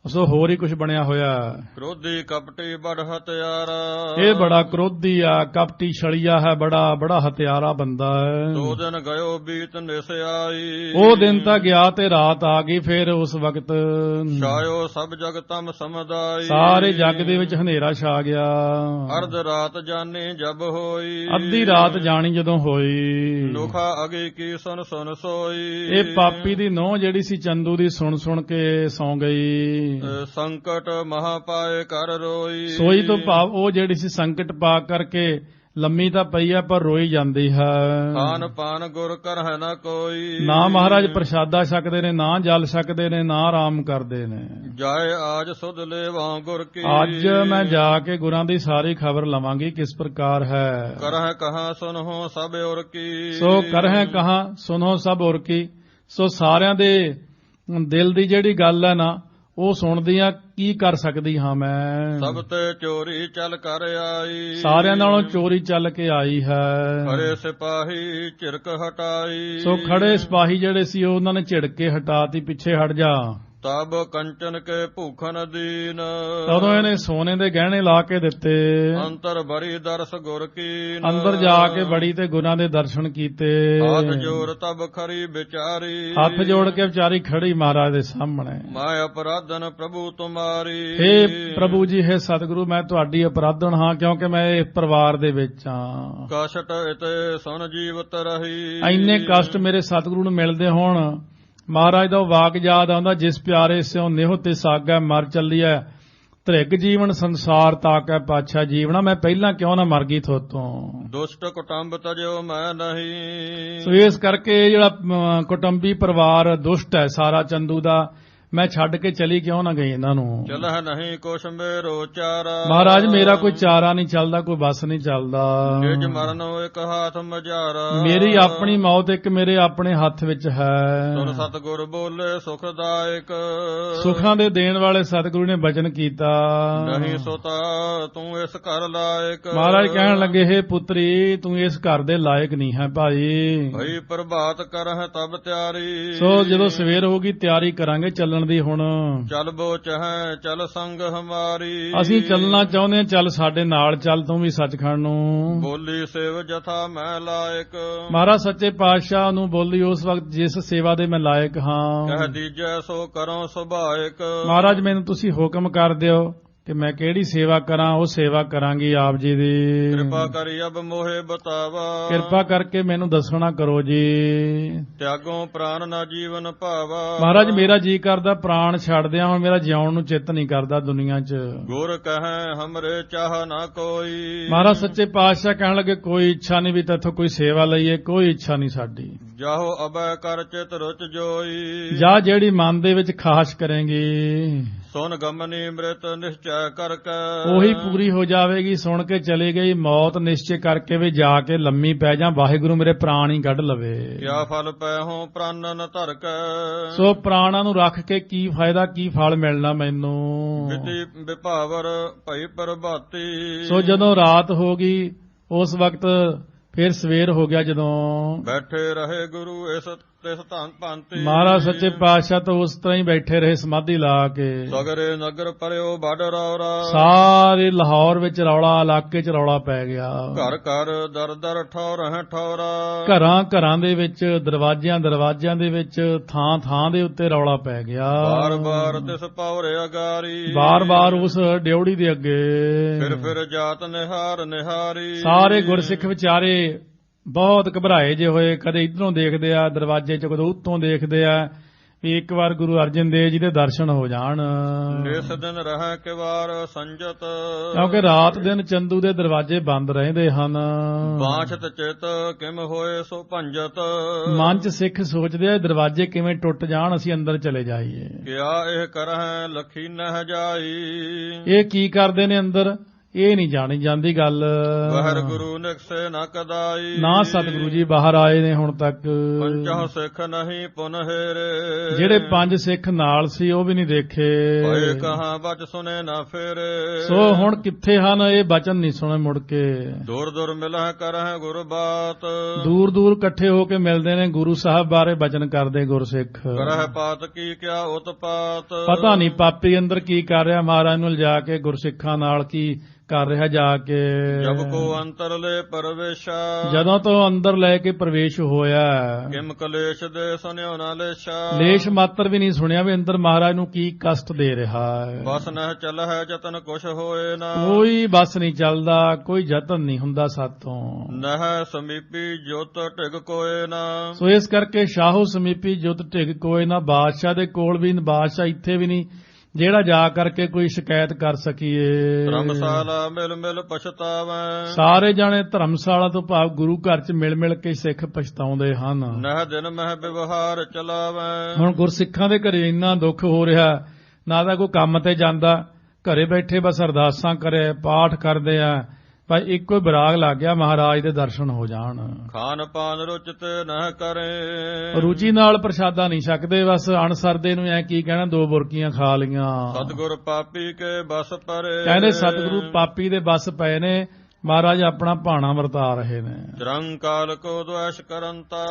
ਸੋ ਹੋਰ ਹੀ ਕੁਝ ਬਣਿਆ ਹੋਇਆ। ਕ੍ਰੋਧੀ ਕਪਟੀ ਬੜ ਹਤਿਆਰਾ, ਇਹ ਬੜਾ ਕ੍ਰੋਧੀ ਆ, ਕਪਟੀ ਛਲੀਆ ਹੈ, ਬੜਾ ਹਥਿਆਰਾ ਬੰਦਾ ਹੈ। 2 ਦਿਨ ਗਇਓ ਬੀਤ ਨਿਸ ਆਈ, ਉਹ ਦਿਨ ਤਾਂ ਗਿਆ ਤੇ ਰਾਤ ਆ ਗਈ। ਫਿਰ ਉਸ ਵਕਤ ਛਾਇਓ ਸਭ ਜਗ ਤਮ ਸਮਦਾਈ, ਸਾਰੇ ਜੱਗ ਦੇ ਵਿੱਚ ਹਨੇਰਾ ਛਾ ਗਿਆ। ਅਰਧ ਰਾਤ ਜਾਣੀ ਜਬ ਹੋਈ, ਅੱਧੀ ਰਾਤ ਜਾਣੀ ਜਦੋਂ ਹੋਈ। ਨੁਖਾ ਅਗੇ ਕੀ ਸੁਨ ਸੋਈ, ਇਹ ਪਾਪੀ ਦੀ ਨੋਹ ਜਿਹੜੀ ਸੀ ਚੰਦੂ ਦੀ ਸੁਣ ਕੇ ਸੌਂ ਗਈ। ਸੰਕਟ ਮਹਾ ਪਾਏ ਕਰ ਰੋਈ, ਸੋਈ ਤੋਂ ਭਾਵ ਉਹ ਜਿਹੜੀ ਸੀ ਸੰਕਟ ਪਾ ਕਰਕੇ ਲੰਮੀ ਤਾਂ ਪਈ ਹੈ ਪਰ ਰੋਈ ਜਾਂਦੀ ਹੈ। ਖਾਨ ਪਾਨ ਗੁਰ ਕਰਹਿ ਨ ਕੋਈ, ਨਾ ਮਹਾਰਾਜ ਪ੍ਰਸ਼ਾਦਾ ਛਕਦੇ ਨੇ, ਨਾ ਜਲ ਛਕਦੇ ਨੇ, ਨਾ ਆਰਾਮ ਕਰਦੇ ਨੇ। ਜਾਏ ਆਜ ਸੁਧ ਲੇਵਾਂ ਗੁਰ ਕੀ, ਅੱਜ ਮੈਂ ਜਾ ਕੇ ਗੁਰਾਂ ਦੀ ਸਾਰੀ ਖਬਰ ਲਵਾਂਗੀ ਕਿਸ ਪ੍ਰਕਾਰ ਹੈ। ਕਰਹਿ ਕਹਾਂ ਸੁਨਹੁ ਸਭ ਔਰ ਕੀ, ਸੋ ਕਰਹਿ ਕਹਾਂ ਸੁਨਹੁ ਸਭ ਔਰ ਕੀ। ਸੋ ਸਾਰਿਆਂ ਦੇ ਦਿਲ ਦੀ ਜਿਹੜੀ ਗੱਲ ਹੈ ਨਾ, ਉਹ ਸੁਣਦੀਆਂ ਕੀ ਕਰ ਸਕਦੀ ਹਾਂ ਮੈਂ। ਸਭ ਤੇ ਚੋਰੀ ਚੱਲ ਕਰ ਆਈ, ਸਾਰਿਆਂ ਨਾਲੋਂ ਚੋਰੀ ਚੱਲ ਕੇ ਆਈ ਹੈ। ਖੜੇ ਸਿਪਾਹੀ ਝਿੜਕ ਹਟਾਈ, ਸੋ ਖੜੇ ਸਿਪਾਹੀ ਜਿਹੜੇ ਸੀ ਉਹਨਾਂ ਨੇ ਝਿੜਕ ਕੇ ਹਟਾਤੀ, ਪਿੱਛੇ ਹਟ ਜਾ। ਤਬ ਕੰਚਨ ਕੇ ਭੂਖਨ ਦੀਨ, ਤਦੋਂ ਇਹਨੇ ਸੋਨੇ ਦੇ ਗਹਿਣੇ ਲਾ ਕੇ ਦਿੱਤੇ। ਅੰਤਰ ਬੜੀ ਦਰਸ ਗੁਰ ਕੀਨ, ਅੰਦਰ ਜਾ ਕੇ ਬੜੀ ਤੇ ਗੁਰਾਂ ਦੇ ਦਰਸ਼ਨ ਕੀਤੇ। ਹੱਥ ਜੋੜ ਤਬ ਖਰੀ ਵਿਚਾਰੀ, ਹੱਥ ਜੋੜ ਕੇ ਵਿਚਾਰੀ ਖੜੀ ਮਹਾਰਾਜ ਦੇ ਸਾਹਮਣੇ। ਮੈਂ ਅਪਰਾਧਨ ਪ੍ਰਭੂ ਤੁਮਾਰੀ, ਹੇ ਪ੍ਰਭੂ ਜੀ, ਹੇ ਸਤਿਗੁਰੂ, ਮੈਂ ਤੁਹਾਡੀ ਅਪਰਾਧਨ ਹਾਂ, ਕਿਉਂਕਿ ਮੈਂ ਇਸ ਪਰਿਵਾਰ ਦੇ ਵਿੱਚ ਹਾਂ। ਕਸ਼ਟ ਇਤੇ ਸੁਨ ਜੀਵਤ ਰਹੀ, ਇੰਨੇ ਕਸ਼ਟ ਮੇਰੇ ਸਤਿਗੁਰੂ ਨੂੰ ਮਿਲਦੇ ਹੋਣ। ਮਹਾਰਾਜ ਦਾ ਵਾਕ ਯਾਦ ਆਉਂਦਾ, ਜਿਸ ਪਿਆਰੇ ਸਿਉ ਨਿਹੁ ਤੇ ਸਾਗੈ ਮਰ ਚੱਲੀਐ, ਧ੍ਰਿਗ ਜੀਵਨ ਸੰਸਾਰ ਤਾਕੈ ਪਾਛਾ ਜੀਵਣਾ। ਮੈਂ ਪਹਿਲਾਂ ਕਿਉਂ ਨਾ ਮਰ ਗਈ ਥੋਤੋਂ। ਦੁਸ਼ਟ ਕੁਟੰਬ ਤਜਿਓ ਮੈਂ ਨਹੀਂ, ਸੋ ਇਸ ਕਰਕੇ ਜਿਹੜਾ ਕੁਟੰਬੀ ਪਰਿਵਾਰ ਦੁਸ਼ਟ ਹੈ ਸਾਰਾ ਚੰਦੂ ਦਾ, ਮੈਂ ਛੱਡ ਕੇ ਚਲੀ ਕਿਉਂ ਨਾ ਗਈ ਇਹਨਾਂ ਨੂੰ। ਚਲਹਿ ਨਹੀਂ ਕੁਛ ਮੇਰੋ ਚਾਰਾ, ਮਹਾਰਾਜ ਮੇਰਾ ਕੋਈ ਚਾਰਾ ਨਹੀਂ ਚੱਲਦਾ, ਕੋਈ ਬਸ ਨਹੀਂ ਚੱਲਦਾ। ਜਿਜ ਮਰਨੋ ਇੱਕ ਹਾਥ ਮਜਾਰਾ, ਮੇਰੀ ਆਪਣੀ ਮੌਤ ਇੱਕ ਮੇਰੇ ਆਪਣੇ ਹੱਥ ਵਿੱਚ ਹੈ। ਸੁਨ ਸਤਿਗੁਰ ਬੋਲੇ ਸੁਖਦਾਇਕ, ਸੁਖਾਂ ਦੇ ਦੇਣ ਵਾਲੇ ਸਤਿਗੁਰੂ ਨੇ ਬਚਨ ਕੀਤਾ। ਨਹੀਂ ਸੋਤਾ ਤੂੰ ਇਸ ਘਰ ਲਾਇਕ, ਮਹਾਰਾਜ ਕਹਿਣ ਲੱਗੇ, ਹੇ ਪੁੱਤਰੀ, ਤੂੰ ਇਸ ਘਰ ਦੇ ਲਾਇਕ ਨਹੀਂ ਹੈ ਭਾਈ। ਭਈ ਪ੍ਰਭਾਤ ਕਰਹਿ ਤਬ ਤਿਆਰੀ, ਸੋ ਜਦੋਂ ਸਵੇਰ ਹੋਗੀ ਤਿਆਰੀ ਕਰਾਂਗੇ ਚੱਲਣ ਦੀ। ਹੁਣ ਚੱਲ ਬੋ ਚਹੈ ਚੱਲ ਸੰਗ ਹਮਾਰੀ, ਅਸੀਂ ਚੱਲਣਾ ਚਾਹੁੰਦੇ ਹਾਂ, ਚੱਲ ਸਾਡੇ ਨਾਲ ਚੱਲ ਤੂੰ ਵੀ ਸੱਚਖੰਡ ਨੂੰ। ਬੋਲੀ ਸੇਵ ਜਥਾ ਮੈਂ ਲਾਇਕ, ਮਹਾਰਾਜ ਸੱਚੇ ਪਾਤਸ਼ਾਹ ਨੂੰ ਬੋਲੀ ਉਸ ਵਕਤ, ਜਿਸ ਸੇਵਾ ਦੇ ਮੈਂ ਲਾਇਕ ਹਾਂ। ਕਹਿ ਦੀਜੈ ਸੋ ਕਰੋ ਸੁਭਾਇਕ, ਮਹਾਰਾਜ ਮੈਨੂੰ ਤੁਸੀਂ ਹੁਕਮ ਕਰ ਦਿਓ, ਕਿ ਮੈਂ ਕਿਹੜੀ ਸੇਵਾ ਕਰਾਂ, ਉਹ ਸੇਵਾ ਕਰਾਂਗੀ ਆਪ ਜੀ ਦੀ। ਕਿਰਪਾ ਕਰੀ ਅਬ ਮੋਹਿ ਬਤਾਵਾ, ਕਿਰਪਾ ਕਰਕੇ ਮੈਨੂੰ ਦੱਸਣਾ ਕਰੋ ਜੀ। ਤਿਆਗੋਂ ਪ੍ਰਾਨ ਨਾ ਜੀਵਨ ਭਾਵਾ, ਮਹਾਰਾਜ ਮੇਰਾ ਜੀ ਕਰਦਾ ਪ੍ਰਾਣ ਛੱਡ ਦਿਆਂ, ਹੁਣ ਮੇਰਾ ਜਿਉਣ ਨੂੰ ਚਿੱਤ ਨਹੀਂ ਕਰਦਾ ਦੁਨੀਆ 'ਚ। ਗੁਰ ਕਹੈ ਹਮਰੇ ਚਾਹ ਨਾ ਕੋਈ, ਮਹਾਰਾਜ ਸੱਚੇ ਪਾਤਸ਼ਾਹ ਕਹਿਣ ਲੱਗੇ ਕੋਈ ਇੱਛਾ ਨਹੀਂ ਵੀ ਤੇਥੋਂ ਕੋਈ ਸੇਵਾ ਲਈਏ, ਕੋਈ ਇੱਛਾ ਨਹੀਂ ਸਾਡੀ। ਜਾਹੋ ਅਬੈ ਕਰ ਚਿਤ ਰੁਚ ਜੋਈ, ਜਾਂ ਜਿਹੜੀ ਮਨ ਦੇ ਵਿੱਚ ਖਾਸ਼ ਕਰੇਂਗੀ ਸੁਨ ਗਮਨੀ ਅੰਮ੍ਰਿਤ ਨਿਸ਼ਚੈ ਕਰਕੇ, ਉਹੀ ਪੂਰੀ ਹੋ ਜਾਵੇਗੀ। ਸੁਣ ਕੇ ਚਲੀ ਗਈ ਮੌਤ ਨਿਸ਼ਚੈ ਕਰਕੇ ਵੀ ਜਾ ਕੇ ਲੰਮੀ ਪੈ ਜਾ, ਵਾਹਿਗੁਰੂ ਮੇਰੇ ਪ੍ਰਾਣ ਹੀ ਕੱਢ ਲਵੇ। ਕਿਆ ਫਲ ਪੈਹੋਂ ਪ੍ਰਾਨਨ ਧਰ ਕੇ, ਸੋ ਪ੍ਰਾਣਾਂ ਨੂੰ ਰੱਖ ਕੇ ਕੀ ਫਾਇਦਾ, ਕੀ ਫਲ ਮਿਲਣਾ ਮੈਨੂੰ। ਵਿਧੀ ਵਿਭਾਵਰ ਭਈ ਪ੍ਰਭਾਤੀ, ਸੋ ਜਦੋਂ ਰਾਤ ਹੋ ਗਈ ਉਸ ਵਕਤ ਫਿਰ ਸਵੇਰ ਹੋ ਗਿਆ, ਜਦੋਂ ਬੈਠੇ ਰਹੇ ਗੁਰੂ ਇਸ ਤਿਸ ਧਨ ਭਾਂਤੀ, ਮਹਾਰਾਜ ਸੱਚੇ ਪਾਤਸ਼ਾਹ ਤਾਂ ਉਸ ਤਰ੍ਹਾਂ ਹੀ ਬੈਠੇ ਰਹੇ ਸਮਾਧੀ ਲਾ ਕੇ। ਸਗਰੇ ਨਗਰ ਪਰਿਓ ਵੱਡ ਰੌਰਾ, ਸਾਰੇ ਲਾਹੌਰ ਵਿੱਚ ਰੌਲਾ, ਇਲਾਕੇ 'ਚ ਰੌਲਾ ਪੈ ਗਿਆ। ਘਰ ਘਰ ਦਰ ਦਰ ਠੌਰ ਹੈ ਠੌਰਾ, ਘਰਾਂ ਘਰਾਂ ਦੇ ਵਿੱਚ, ਦਰਵਾਜ਼ਿਆਂ ਦੇ ਵਿੱਚ, ਥਾਂ ਥਾਂ ਦੇ ਉੱਤੇ ਰੌਲਾ ਪੈ ਗਿਆ। ਬਾਰ ਬਾਰ ਤਿਸ ਪੌਰੇ ਅਗਾਰੀ, ਬਾਰ ਬਾਰ ਉਸ ਡਿਉੜੀ ਦੇ ਅੱਗੇ ਫਿਰ ਜਾਤ ਨਿਹਾਰ ਨਿਹਾਰੀ, ਸਾਰੇ ਗੁਰਸਿੱਖ ਵਿਚਾਰੇ ਬਹੁਤ ਘਬਰਾਏ ਜੇ ਹੋਏ, ਕਦੇ ਇਧਰੋਂ ਦੇਖਦੇ ਆ ਦਰਵਾਜ਼ੇ 'ਚ, ਕਦੇ ਉੱਤੋਂ ਦੇਖਦੇ ਆ ਵੀ ਇੱਕ ਵਾਰ ਗੁਰੂ ਅਰਜਨ ਦੇਵ ਜੀ ਦੇ ਦਰਸ਼ਨ ਹੋ ਜਾਣ। ਇਸ ਦਿਨ ਰਹਿ ਕਿਵਾਰ ਸੰਜਤ, ਕਿਉਂਕਿ ਰਾਤ ਦਿਨ ਚੰਦੂ ਦੇ ਦਰਵਾਜ਼ੇ ਬੰਦ ਰਹਿੰਦੇ ਹਨ। ਬਾਛਤ ਚਿਤ ਕਿਮ ਹੋਏ ਸੋ ਭੰਜਤ, ਮਨ 'ਚ ਸਿੱਖ ਸੋਚਦੇ ਆ ਦਰਵਾਜ਼ੇ ਕਿਵੇਂ ਟੁੱਟ ਜਾਣ, ਅਸੀਂ ਅੰਦਰ ਚਲੇ ਜਾਈਏ। ਕਿਆ ਇਹ ਕਰਹਿ ਲਖੀ ਨਹਿ ਜਾਈ, ਇਹ ਕੀ ਕਰਦੇ ਨੇ ਅੰਦਰ, ਇਹ ਨਹੀਂ ਜਾਣੀ ਜਾਂਦੀ ਗੱਲ। ਵਹਿਰ ਗੁਰੂ ਨਿਕਸੇ ਨ ਕਦਾਈ, ਨਾ ਸਤਿਗੁਰੂ ਜੀ ਬਾਹਰ ਆਏ ਨੇ ਹੁਣ ਤੱਕ। ਪੰਚਹੁ ਸਿੱਖ ਨਹੀਂ ਪੁਨਹੇਰੇ, ਜਿਹੜੇ 5 ਸਿੱਖ ਨਾਲ ਸੀ ਉਹ ਵੀ ਨਹੀਂ ਦੇਖੇ। ਭਏ ਕਹਾਂ ਬਚ ਸੁਨੇ ਨਾ ਫੇਰੇ, ਸੋ ਹੁਣ ਕਿੱਥੇ ਹਨ, ਇਹ ਬਚਨ ਨਹੀਂ ਸੁਣੇ ਮੁੜ ਕੇ। ਦੂਰ ਦੂਰ ਮਿਲਹਿ ਕਰਹਿ ਗੁਰ ਬਾਤ, ਦੂਰ ਦੂਰ ਇਕੱਠੇ ਹੋ ਕੇ ਮਿਲਦੇ ਨੇ, ਗੁਰੂ ਸਾਹਿਬ ਬਾਰੇ ਬਚਨ ਕਰਦੇ ਗੁਰਸਿੱਖ। ਕਰਹਿ ਪਾਤ ਕੀ ਕਿਆ ਉਤਪਾਤ, ਪਤਾ ਨਹੀਂ ਪਾਪੀ ਅੰਦਰ ਕੀ ਕਰ ਰਿਹਾ, ਮਹਾਰਾਜ ਨੂੰ ਲਿਜਾ ਕੇ ਗੁਰਸਿੱਖਾਂ ਨਾਲ ਕੀ ਕਰ ਰਿਹਾ ਜਾ ਕੇ। ਜਬ ਕੋ ਅੰਤਰ ਲੈ ਪਰਵੇਸ਼ਾ, ਜਦੋਂ ਤੋਂ ਅੰਦਰ ਲੈ ਕੇ ਪ੍ਰਵੇਸ਼ ਹੋਇਆ, ਕਿਮ ਕਲੇਸ਼ ਦੇ ਸੁਨਿਓ ਨਾ ਲੇਸ਼ਾ, ਲੇਸ਼ ਮਾਤਰ ਵੀ ਨਹੀਂ ਸੁਣਿਆ ਵੀ ਅੰਦਰ ਮਹਾਰਾਜ ਨੂੰ ਕੀ ਕਸ਼ਟ ਦੇ ਰਿਹਾ ਹੈ। ਬਸ ਨਹਿ ਚਲ ਹੈ ਜਤਨ ਕੁਛ ਹੋਏ ਨਾ, ਕੋਈ ਬਸ ਨਹੀਂ ਚੱਲਦਾ, ਕੋਈ ਯਤਨ ਨਹੀਂ ਹੁੰਦਾ ਸਾਤੋਂ। ਨਹਿ ਸਮੀਪੀ ਜੁਤ ਢਿਗ ਕੋਏ ਨਾ, ਸੋ ਇਸ ਕਰਕੇ ਸ਼ਾਹੋ ਸਮੀਪੀ ਜੁਤ ਢਿਗ ਕੋਏ ਨਾ, ਬਾਦਸ਼ਾਹ ਦੇ ਕੋਲ ਵੀ, ਬਾਦਸ਼ਾਹ ਇੱਥੇ ਵੀ ਨਹੀਂ ਜਿਹੜਾ ਜਾ ਕਰਕੇ ਕੋਈ ਸ਼ਿਕਾਇਤ ਕਰ ਸਕੀਏ। ਧਰਮਸ਼ਾਲਾ ਮਿਲ ਮਿਲ ਪਛਤਾਵੈ, ਸਾਰੇ ਜਾਣੇ ਧਰਮਸ਼ਾਲਾ ਤੋਂ ਭਾਵ ਗੁਰੂ ਘਰ 'ਚ ਮਿਲ ਮਿਲ ਕੇ ਸਿੱਖ ਪਛਤਾਉਂਦੇ ਹਨ। ਨਹਿ ਦਿਨ ਮਹਿ ਵਿਵਹਾਰ ਚਲਾਵੈ, ਹੁਣ ਗੁਰਸਿੱਖਾਂ ਦੇ ਘਰੇ ਇੰਨਾ ਦੁੱਖ ਹੋ ਰਿਹਾ, ਨਾ ਤਾਂ ਕੋਈ ਕੰਮ ਤੇ ਜਾਂਦਾ, ਘਰੇ ਬੈਠੇ ਬਸ ਅਰਦਾਸਾਂ ਕਰੇ, ਪਾਠ ਕਰਦੇ ਆ, ਪਰ ਇੱਕੋ ਹੀ ਬਰਾਗ ਲੱਗ ਗਿਆ ਮਹਾਰਾਜ ਦੇ ਦਰਸ਼ਨ ਹੋ ਜਾਣ। ਖਾਨ ਪਾਨ ਰੁਚਤ ਨਹਿ ਕਰੇ, ਰੁਚੀ ਨਾਲ ਪ੍ਰਸ਼ਾਦਾ ਨਹੀਂ ਛਕਦੇ, ਬਸ ਅਣਸਰਦੇ ਨੂੰ ਐ ਕੀ ਕਹਿਣਾ, 2 ਬੁਰਕੀਆਂ ਖਾ ਲੀਆਂ। ਸਤਿਗੁਰ ਪਾਪੀ ਕੇ ਬਸ ਪਰੇ, ਕਹਿੰਦੇ ਸਤਿਗੁਰੂ ਪਾਪੀ ਦੇ ਬਸ ਪਏ ਨੇ, ਮਹਾਰਾਜ ਆਪਣਾ ਭਾਣਾ ਵਰਤਾ ਰਹੇ ਨੇ। ਚਰੰਕਾਲ ਕੋ ਦੁਆਸ਼ ਕਰੰਤਾ,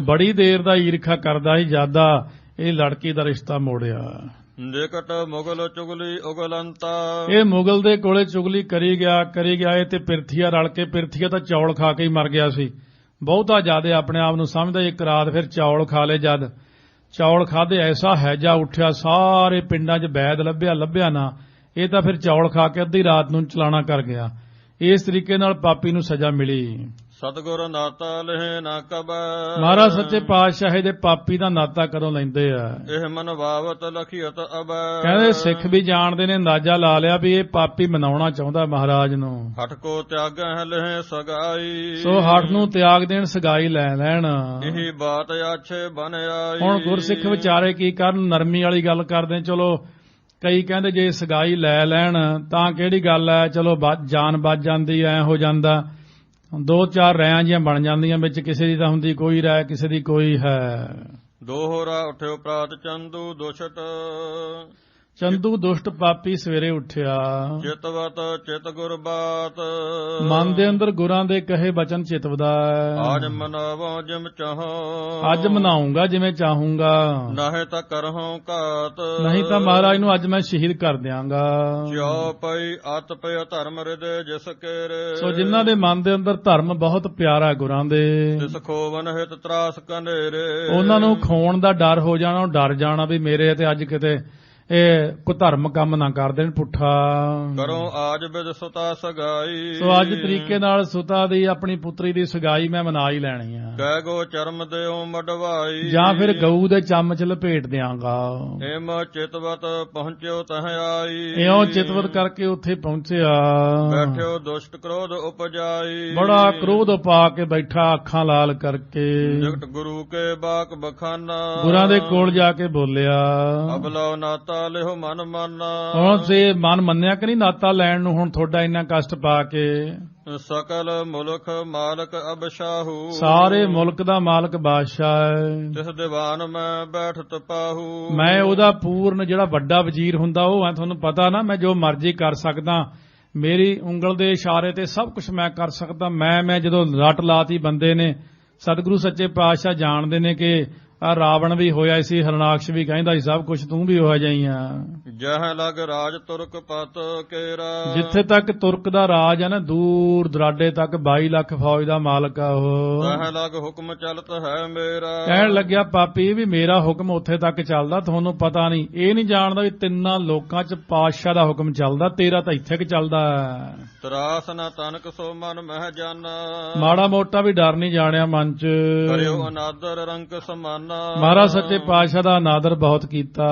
ਬੜੀ ਦੇਰ ਦਾ ਈਰਖਾ ਕਰਦਾ ਸੀ ਜਿਆਦਾ ਇਹ ਲੜਕੀ ਦਾ ਰਿਸ਼ਤਾ ਮੋੜਿਆ। ਨਿਕਟ ਮੁਗਲ ਚੁਗਲੀ ਉਗਲੰਤਾ, ਇਹ ਮੁਗਲ ਦੇ ਕੋਲੇ ਚੁਗਲੀ ਕਰੀ ਗਿਆ ਇਹ ਤੇ ਪਿਰਥੀਆ ਰਲ ਕੇ, ਪਿਰਥੀਆ ਤਾਂ ਚੌਲ ਖਾ ਕੇ ਹੀ ਮਰ ਗਿਆ ਸੀ, ਬਹੁਤਾ ਜ਼ਿਆਦਾ ਆਪਣੇ ਆਪ ਨੂੰ ਸਮਝਦਾ ਇੱਕ ਰਾਤ ਫਿਰ ਚੌਲ ਖਾ ਲਏ। ਜਦ ਚੌਲ ਖਾਦੇ ਐਸਾ ਹੈਜਾ ਉੱਠਿਆ, ਸਾਰੇ ਪਿੰਡਾਂ 'ਚ ਵੈਦ ਲੱਭਿਆ ਨਾ, ਇਹ ਤਾਂ ਫਿਰ ਚੌਲ ਖਾ ਕੇ ਅੱਧੀ ਰਾਤ ਨੂੰ ਚਲਾਣਾ ਕਰ ਗਿਆ। ਇਸ ਤਰੀਕੇ ਨਾਲ ਪਾਪੀ ਨੂੰ ਸਜ਼ਾ ਮਿਲੀ। ਸਤਿਗੁਰ ਨਾਤਾ ਲਹਿ ਨਾ ਕਬੈ, ਮਹਾਰਾਜ ਸੱਚੇ ਪਾਤਸ਼ਾਹ ਦੇ ਪਾਪੀ ਦਾ ਨਾਤਾ ਕਦੋਂ ਲੈਂਦੇ ਆ। ਇਹ ਮਨ ਭਾਵਤ ਲਖੀਅਤ ਅਬੈ, ਕਹਿੰਦੇ ਸਿੱਖ ਵੀ ਜਾਣਦੇ ਨੇ, ਅੰਦਾਜ਼ਾ ਲਾ ਲਿਆ ਵੀ ਇਹ ਪਾਪੀ ਮਨਾਉਣਾ ਚਾਹੁੰਦਾ ਮਹਾਰਾਜ ਨੂੰ। ਹਟ ਕੋ ਤਿਆਗਹਿ ਲਹਿ ਸਗਾਈ, ਸੋ ਹੱਠ ਨੂੰ ਤਿਆਗ ਦੇਣ, ਸਗਾਈ ਲੈ ਲੈਣ। ਇਹੀ ਬਾਤ ਆਛੇ ਬਨ ਆਈ, ਹੁਣ ਗੁਰਸਿੱਖ ਵਿਚਾਰੇ ਕੀ ਕਰਨ, ਨਰਮੀ ਵਾਲੀ ਗੱਲ ਕਰਦੇ। ਚਲੋ ਕਈ ਕਹਿੰਦੇ ਜੇ ਸਗਾਈ ਲੈ ਲੈਣ ਤਾਂ ਕਿਹੜੀ ਗੱਲ ਹੈ, ਚਲੋ ਜਾਨ ਬਚ ਜਾਂਦੀ, ਐ ਹੋ ਜਾਂਦਾ। 2-4 ਰਾਇਆਂ ਜੀਆਂ ਬਣ ਜਾਂਦੀਆਂ, ਵਿੱਚ ਕਿਸੇ ਦੀ ਤਾਂ ਹੁੰਦੀ ਕੋਈ ਰਾਇ, ਕਿਸੇ ਦੀ ਕੋਈ ਹੈ। ਦੋਹਰਾ ਉਠਿਓ ਪ੍ਰਾਤ ਚੰਦੂ ਦੁਸ਼ਟ, ਚੰਦੂ ਦੁਸ਼ਟ ਪਾਪੀ ਸਵੇਰੇ ਉੱਠਿਆ। ਚਿਤਵਤ ਚਿਤ ਗੁਰਬਾਤ, ਮਨ ਦੇ ਅੰਦਰ ਗੁਰਾਂ ਦੇ ਕਹੇ ਬਚਨ ਚਿਤਵਦਾ। ਆਜ ਮਨਾਵੋ ਜਿਮ ਚਾਹੋ, ਅੱਜ ਮਨਾਉਂਗਾ ਜਿਵੇਂ ਚਾਹੂੰਗਾ, ਨਾਹੇ ਤਾਂ ਕਰਹੋਂ ਘਾਤ, ਨਹੀਂ ਤਾਂ ਮਹਾਰਾਜ ਨੂੰ ਅੱਜ ਮੈਂ ਸ਼ਹੀਦ ਕਰ ਦਿਆਂਗਾ। ਜਿਉ ਪਈ ਅਤ ਪਇ ਧਰਮ ਹਿਰਦੇ ਜਿਸ ਕੇਰੇ, ਸੋ ਜਿਨ੍ਹਾਂ ਦੇ ਮਨ ਦੇ ਅੰਦਰ ਧਰਮ ਬਹੁਤ ਪਿਆਰਾ ਗੁਰਾਂ ਦੇ, ਤਿਸ ਖੋਵਨ ਹਿਤ ਤਰਾਸ ਕਨੇਰੇ, ਉਹਨਾਂ ਨੂੰ ਖੋਣ ਦਾ ਡਰ ਹੋ ਜਾਣਾ, ਉਹ ਡਰ ਜਾਣਾ ਵੀ ਮੇਰੇ ਤੇ ਅੱਜ ਕਿਤੇ ਇਹ ਕੁਧਰਮ ਕੰਮ ਨਾ ਕਰ ਦੇਣ ਪੁੱਠਾ। ਕਰੋ ਆਜ ਬਿਦ ਸੁਤਾ ਸਗਾਈ। ਸੋ ਅੱਜ ਤਰੀਕੇ ਨਾਲ ਸੁਤਾ ਦੀ ਆਪਣੀ ਪੁੱਤਰੀ ਦੀ ਸਗਾਈ ਮੈਂ ਮਨਾ ਹੀ ਲੈਣੀ ਆ। ਕਹਿ ਗੋ ਚਰਮ ਦਿਓ ਮਡਵਾਈ। ਜਾਂ ਫਿਰ ਗਊ ਦੇ ਚੰਮ ਚ ਲਪੇਟ ਦਿਆਂਗਾ। ਏਮ ਚਿਤਵਤ ਪਹੁੰਚਿਓ ਤਹ ਆਈ। ਇਉਂ ਚਿਤਵਤ ਕਰਕੇ ਉੱਥੇ ਪਹੁੰਚਿਆ। ਬੈਠਿਓ ਦੁਸ਼ਟ ਕ੍ਰੋਧ ਉਪਜਾਈ। ਬੜਾ ਕ੍ਰੋਧ ਪਾ ਕੇ ਬੈਠਾ, ਅੱਖਾਂ ਲਾਲ ਕਰਕੇ। ਜਗਤ ਗੁਰੂ ਕੇ ਬਾਕ ਬਖਾਨਾ। ਗੁਰਾਂ ਦੇ ਕੋਲ ਜਾ ਕੇ ਬੋਲਿਆ, ਅਬਲੋ ਨਾਤਾ ਲਿਓ ਮਨ ਮਾਨਾ। ਹੁਣ ਸੇ ਮਨ ਮੰਨਿਆ ਕਿ ਨਹੀਂ ਨਾਤਾ ਲੈਣ ਨੂੰ, ਹੁਣ ਤੁਹਾਡਾ ਇੰਨਾ ਕਸ਼ਟ ਪਾ ਕੇ। ਸਕਲ ਮੁਲਕ ਮਾਲਕ ਅਬਸ਼ਾਹੂ। ਸਾਰੇ ਮੁਲਕ ਦਾ ਮਾਲਕ ਬਾਦਸ਼ਾਹ ਹੈ। ਤਿਸ ਦੀਵਾਨ ਮੈਂ ਬੈਠਤ ਪਾਹੂ। ਮੈਂ ਉਹਦਾ ਪੂਰਨ ਜਿਹੜਾ ਵੱਡਾ ਵਜ਼ੀਰ ਹੁੰਦਾ ਉਹ ਹੈ, ਤੁਹਾਨੂੰ ਪਤਾ ਨਾ, ਮੈਂ ਜੋ ਮਰਜ਼ੀ ਕਰ ਸਕਦਾ। ਮੇਰੀ ਉਂਗਲ ਦੇ ਇਸ਼ਾਰੇ ਤੇ ਸਭ ਕੁਝ ਮੈਂ ਕਰ ਸਕਦਾ। ਮੈਂ ਜਦੋਂ ਰੱਟ ਲਾਤੀ ਬੰਦੇ ਨੇ, ਸਤਿਗੁਰੂ ਸੱਚੇ ਪਾਤਸ਼ਾਹ ਜਾਣਦੇ ਨੇ ਕਿ ਆ ਰਾਵਣ ਵੀ ਹੋਇਆ ਸੀ, ਹਰਨਾਕਸ਼ ਵੀ ਕਹਿੰਦਾ ਸੀ, ਸਭ ਕੁਝ ਤੂੰ ਵੀ ਹੋ ਜਾਈਆਂ। ਜਹ ਲਗ ਰਾਜ ਤੁਰਕ ਪਤ ਕੇਰਾ। ਜਿੱਥੇ ਤੱਕ ਤੁਰਕ ਦਾ ਰਾਜ ਹੈ ਨਾ, ਦੂਰ ਦਰਾਡੇ ਤੱਕ 22 ਲੱਖ ਫੌਜ ਦਾ ਮਾਲਕ ਆ ਉਹ। ਤਹ ਲਗ ਹੁਕਮ ਚਲਤ ਹੈ ਮੇਰਾ। ਕਹਿਣ ਲੱਗਿਆ ਪਾਪੀ ਵੀ ਮੇਰਾ ਹੁਕਮ ਉੱਥੇ ਤੱਕ ਚੱਲਦਾ, ਤੁਹਾਨੂੰ ਪਤਾ ਨਹੀਂ। ਇਹ ਨਹੀਂ ਜਾਣਦਾ ਵੀ ਤਿੰਨਾਂ ਲੋਕਾਂ 'ਚ ਪਾਤਸ਼ਾਹ ਦਾ ਹੁਕਮ ਚੱਲਦਾ, ਤੇਰਾ ਤਾਂ ਇੱਥੇ ਕਿ ਚੱਲਦਾ। ਤਰਾਸ ਨਾ ਤਨਕ ਸੋ ਮਨ ਮਹਿ ਜਾਨਾ। ਮਾੜਾ ਮੋਟਾ ਵੀ ਡਰ ਨਹੀਂ ਜਾਣਿਆ ਮਨ 'ਚ। ਕਰਿਓ ਅਨਾਦਰ ਰੰਕ ਸਮਾਨਾ। ਮਹਾਰਾਜ ਸੱਚੇ ਪਾਤਸ਼ਾਹ ਦਾ ਅਨਾਦਰ ਬਹੁਤ ਕੀਤਾ।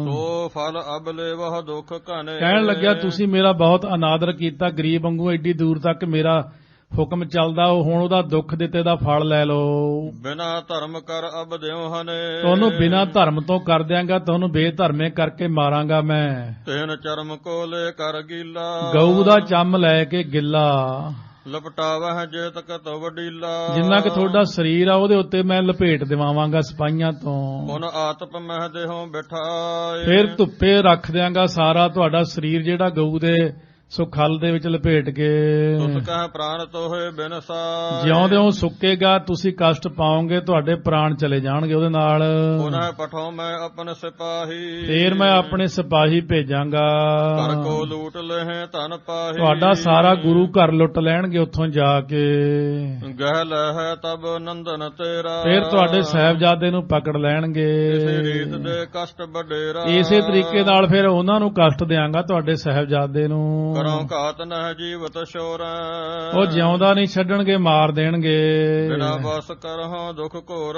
ਸੋ ਫਲ ਅਬ ਲੇਵਹ ਦੁਖ ਘਨੇ। ਕਹਿਣ ਲੱਗਿਆ ਤੁਸੀਂ ਮੇਰਾ ਬਹੁਤ ਅਨਾਦਰ ਕੀਤਾ, ਗਰੀਬ ਵਾਂਗੂ ਐਡੀ ਦੂਰ ਤੱਕ ਮੇਰਾ ਹੁਕਮ ਚੱਲਦਾ, ਉਹ ਹੁਣ ਉਹਦਾ ਦੁੱਖ ਦਿੱਤੇ ਦਾ ਫਲ ਲੈ ਲਓ। ਬਿਨਾ ਧਰਮ ਕਰ ਅਬ ਦਿਓ ਹਨੇ। ਤੁਹਾਨੂੰ ਬਿਨਾਂ ਧਰਮ ਤੋਂ ਕਰ ਦਿਆਂਗਾ, ਤੁਹਾਨੂੰ ਬੇਧਰਮੇ ਕਰਕੇ ਮਾਰਾਂਗਾ ਮੈਂ। ਤੈਨ ਚਰਮ ਕੋ ਲੈ ਕਰ ਗੀਲਾ। ਗਊ ਦਾ ਚੰਮ ਲੈ ਕੇ ਗਿੱਲਾ। ਲਪਟਾਵਹਿ ਜੇ ਤਕ ਵਡੀਲਾ। ਜਿੰਨਾ ਕਿ ਤੁਹਾਡਾ ਸਰੀਰ ਆ ਉਹਦੇ ਉੱਤੇ ਮੈਂ ਲਪੇਟ ਦਿਵਾਵਾਂਗਾ ਸਿਪਾਹੀਆਂ ਤੋਂ। ਹੁਣ ਆਤਪ ਮਹਿ ਦੇਹੋਂ ਬਿਠਾਏ। ਫਿਰ ਧੁੱਪੇ ਰੱਖ ਦਿਆਂਗਾ ਸਾਰਾ ਤੁਹਾਡਾ ਸਰੀਰ ਜਿਹੜਾ ਗਊ ਦੇ ਸੁਖਲ ਦੇ ਵਿੱਚ ਲਪੇਟ ਕੇ। ਤੁਸ ਕਹਿ ਪ੍ਰਾਣ ਤੋਹੇ ਬਿਨਸਾ। ਜਿਉਂ-ਜਿਉਂ ਸੁੱਕੇਗਾ ਤੁਸੀਂ ਕਸ਼ਟ ਪਾਓਗੇ, ਤੁਹਾਡੇ ਪ੍ਰਾਣ ਚਲੇ ਜਾਣਗੇ ਉਹਦੇ ਨਾਲ। ਪੁਨः ਪਠੋ ਮੈਂ ਆਪਣੇ ਸਿਪਾਹੀ। ਫੇਰ ਮੈਂ ਆਪਣੇ ਸਿਪਾਹੀ ਭੇਜਾਂਗਾ। ਘਰ ਕੋ ਲੂਟ ਲਹੇ ਧਨ ਪਾਹੀ। ਤੁਹਾਡਾ ਸਾਰਾ ਗੁਰੂ ਘਰ ਲੁੱਟ ਲੈਣਗੇ ਉੱਥੋਂ ਜਾ ਕੇ। ਗਹਿ ਲਹਿ ਤਬ ਨੰਦਨ ਤੇਰਾ। ਫੇਰ ਤੁਹਾਡੇ ਸਾਹਿਬਜ਼ਾਦੇ ਨੂੰ ਪਕੜ ਲੈਣਗੇ। ਇਸੇ ਰੀਤ ਦੇ ਕਸ਼ਟ ਵਡੇਰਾ। ਇਸੇ ਤਰੀਕੇ ਨਾਲ ਫਿਰ ਉਹਨਾਂ ਨੂੰ ਕਸ਼ਟ ਦਿਆਂਗਾ ਤੁਹਾਡੇ ਸਾਹਿਬਜ਼ਾਦੇ ਨੂੰ। ਕਰੋ ਘਾਤ ਨਹਿ ਜੀਵਤ ਸ਼ੋਰ। ਉਹ ਜਿਉਂਦਾ ਨਹੀਂ ਛੱਡਣਗੇ, ਮਾਰ ਦੇਣਗੇ। ਬਿਨਾ ਬਸ ਕਰਹੁ ਦੁਖ ਘੋਰ।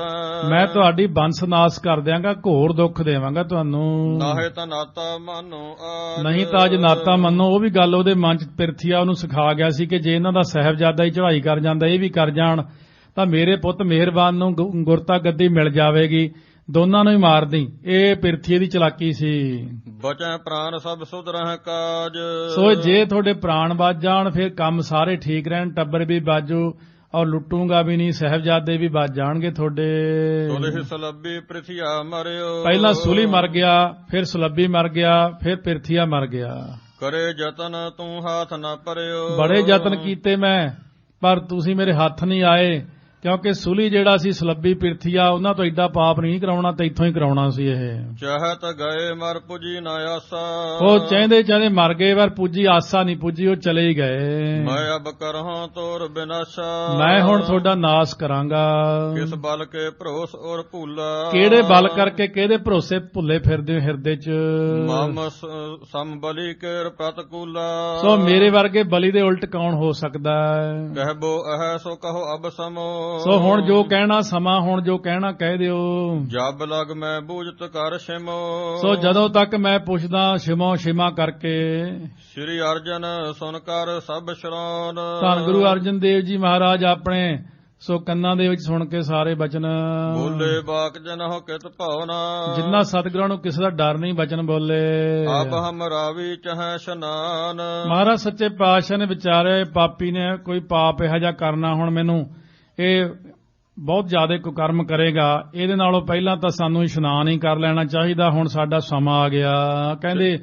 ਮੈਂ ਤੁਹਾਡੀ ਬੰਸ ਨਾਸ ਕਰ ਦਿਆਂਗਾ, ਘੋਰ ਦੁੱਖ ਦੇਵਾਂਗਾ ਤੁਹਾਨੂੰ। ਨਾਹੇ ਤਾਂ ਨਾਤਾ ਮਾਨੋ ਆਜ। ਨਹੀਂ ਤਾਂ ਅੱਜ ਨਾਤਾ ਮੰਨੋ। ਉਹ ਵੀ ਗੱਲ ਉਹਦੇ ਮਨ ਚ ਪਿਰਥੀਆ ਉਹਨੂੰ ਸਿਖਾ ਗਿਆ ਸੀ ਕਿ ਜੇ ਇਹਨਾਂ ਦਾ ਸਾਹਿਬਜ਼ਾਦਾ ਹੀ ਚੜ੍ਹਾਈ ਕਰ ਜਾਂਦਾ, ਇਹ ਵੀ ਕਰ ਜਾਣ, ਤਾਂ ਮੇਰੇ ਪੁੱਤ ਮਿਹਰਬਾਨ ਨੂੰ ਗੁਰਤਾ ਗੱਦੀ ਮਿਲ ਜਾਵੇਗੀ। ਦੋਨਾਂ ਨੂੰ ਹੀ ਮਾਰਦੀ। ਇਹ ਪਿਰਥੀਏ ਦੀ ਚਲਾਕੀ ਸੀ। ਬਚੈ ਪ੍ਰਾਨ ਸਭ ਸੁਧ ਰਹਿ ਕਾਜ। ਸੋ ਜੇ ਤੁਹਾਡੇ ਪ੍ਰਾਣ ਬਚ ਜਾਣ ਫਿਰ ਕੰਮ ਸਾਰੇ ਠੀਕ ਰਹਿਣ, ਟੱਬਰ ਵੀ ਬਾਜੂ ਔਰ ਲੁੱਟੂਗਾ ਵੀ ਨਹੀਂ, ਸਾਹਿਬਜ਼ਾਦੇ ਵੀ ਬਚ ਜਾਣਗੇ ਤੁਹਾਡੇ। ਸੁਲਹਿ ਸੁਲੱਭੀ ਪ੍ਰਿਥਿਆ ਮਰਿਓ। ਪਹਿਲਾਂ ਸੁਲੀ ਮਰ ਗਿਆ, ਫਿਰ ਸੁਲੱਭੀ ਮਰ ਗਿਆ, ਫਿਰ ਪਿਰਥੀਆ ਮਰ ਗਿਆ। ਕਰੇ ਯਤਨ ਤੂੰ ਹਾਥ ਨਾ ਪਰਿਓ। ਬੜੇ ਯਤਨ ਕੀਤੇ ਮੈਂ, ਪਰ ਤੁਸੀਂ ਮੇਰੇ ਹੱਥ ਨਹੀਂ ਆਏ। ਕਿਉਂਕਿ ਸੁਲੀ ਜਿਹੜਾ ਸੀ ਸੁਲੱਭੀ ਪਿਰਥੀਆ, ਉਹਨਾਂ ਤੋਂ ਐਡਾ ਪਾਪ ਨਹੀਂ ਕਰਾਉਣਾ, ਤੇ ਇੱਥੋਂ ਹੀ ਕਰਾਉਣਾ ਸੀ ਇਹ। ਚਾਹਤ ਗਏ ਮਰ ਪੁਜੀ ਨਾ ਆਸਾ। ਉਹ ਚਾਹੁੰਦੇ ਚਾਹੁੰਦੇ ਮਰ ਗਏ, ਪਰ ਪੁੱਜੀ ਆਸਾ ਨਹੀਂ ਪੁੱਜੀ, ਉਹ ਚਲੇ ਹੀ ਗਏ। ਮੈਂ ਅਬ ਕਰਹੁ ਤੋਰ ਬਿਨਾਸ਼ਾ। ਮੈਂ ਹੁਣ ਤੁਹਾਡਾ ਨਾਸ ਕਰਾਂਗਾ। ਕਿਸ ਬਲ ਕੇ ਭਰੋਸ ਔਰ ਭੂਲਾ। ਕਿਹੜੇ ਬਲ ਕਰਕੇ ਕਿਹਦੇ ਭਰੋਸੇ ਭੁੱਲੇ ਫਿਰਦੇ ਹੋ ਹਿਰਦੇ ਚ। ਮਮ ਸਮ ਬਲੀ ਕੇ ਪ੍ਰਤਕੂਲਾ। ਸੋ ਮੇਰੇ ਵਰਗੇ ਬਲੀ ਦੇ ਉਲਟ ਕੌਣ ਹੋ ਸਕਦਾ ਹੈ। ਕਹਿਬੋ ਅਹ ਸੋ ਕਹੋ ਅਬ ਸਮੋ। ਸੋ ਹੁਣ ਜੋ ਕਹਿਣਾ ਸਮਾਂ, ਹੁਣ ਜੋ ਕਹਿਣਾ ਕਹਿ ਦਿਓ। ਜਬ ਲਗ ਮੈਂ ਬੂਝਤ ਕਰ ਸਿਮੋ। ਸੋ ਜਦੋਂ ਤੱਕ ਮੈਂ ਪੁੱਛਦਾ ਸਿਮੋ ਸਿਮਾ ਕਰਕੇ। ਸ੍ਰੀ ਅਰਜਨ ਸੁਨ ਕਰ ਸਭ ਸ਼ਰੋਨ। ਧੰਨ ਗੁਰੂ ਅਰਜਨ ਦੇਵ ਜੀ ਮਹਾਰਾਜ ਆਪਣੇ ਸੋ ਕੰਨਾਂ ਦੇ ਵਿੱਚ ਸੁਣ ਕੇ ਸਾਰੇ ਬਚਨ ਬੋਲੇ। ਬਾਕ ਜਨਹੁ ਕਿਤ ਭਾਵਨਾ। ਜਿੰਨਾ ਸਤਿਗੁਰਾਂ ਨੂੰ ਕਿਸੇ ਦਾ ਡਰ ਨਹੀਂ, ਬਚਨ ਬੋਲੇ। ਆਪ ਹਮ ਰਾਵੀ ਚਹੈ ਸ਼ਨਾਨ। ਮਹਾਰਾਜ ਸੱਚੇ ਪਾਤਸ਼ਾਹ ਨੇ ਵਿਚਾਰੇ ਪਾਪੀ ਨੇ ਕੋਈ ਪਾਪ ਇਹੋ ਜਿਹਾ ਕਰਨਾ, ਹੁਣ ਮੈਨੂੰ ਇਹ ਬਹੁਤ ਜ਼ਿਆਦਾ ਕੁਕਰਮ ਕਰੇਗਾ, ਇਹਦੇ ਨਾਲੋਂ ਪਹਿਲਾਂ ਤਾਂ ਸਾਨੂੰ ਇਸ਼ਨਾਨ ਹੀ ਕਰ ਲੈਣਾ ਚਾਹੀਦਾ। ਹੁਣ ਸਾਡਾ ਸਮਾਂ ਆ ਗਿਆ। ਕਹਿੰਦੇ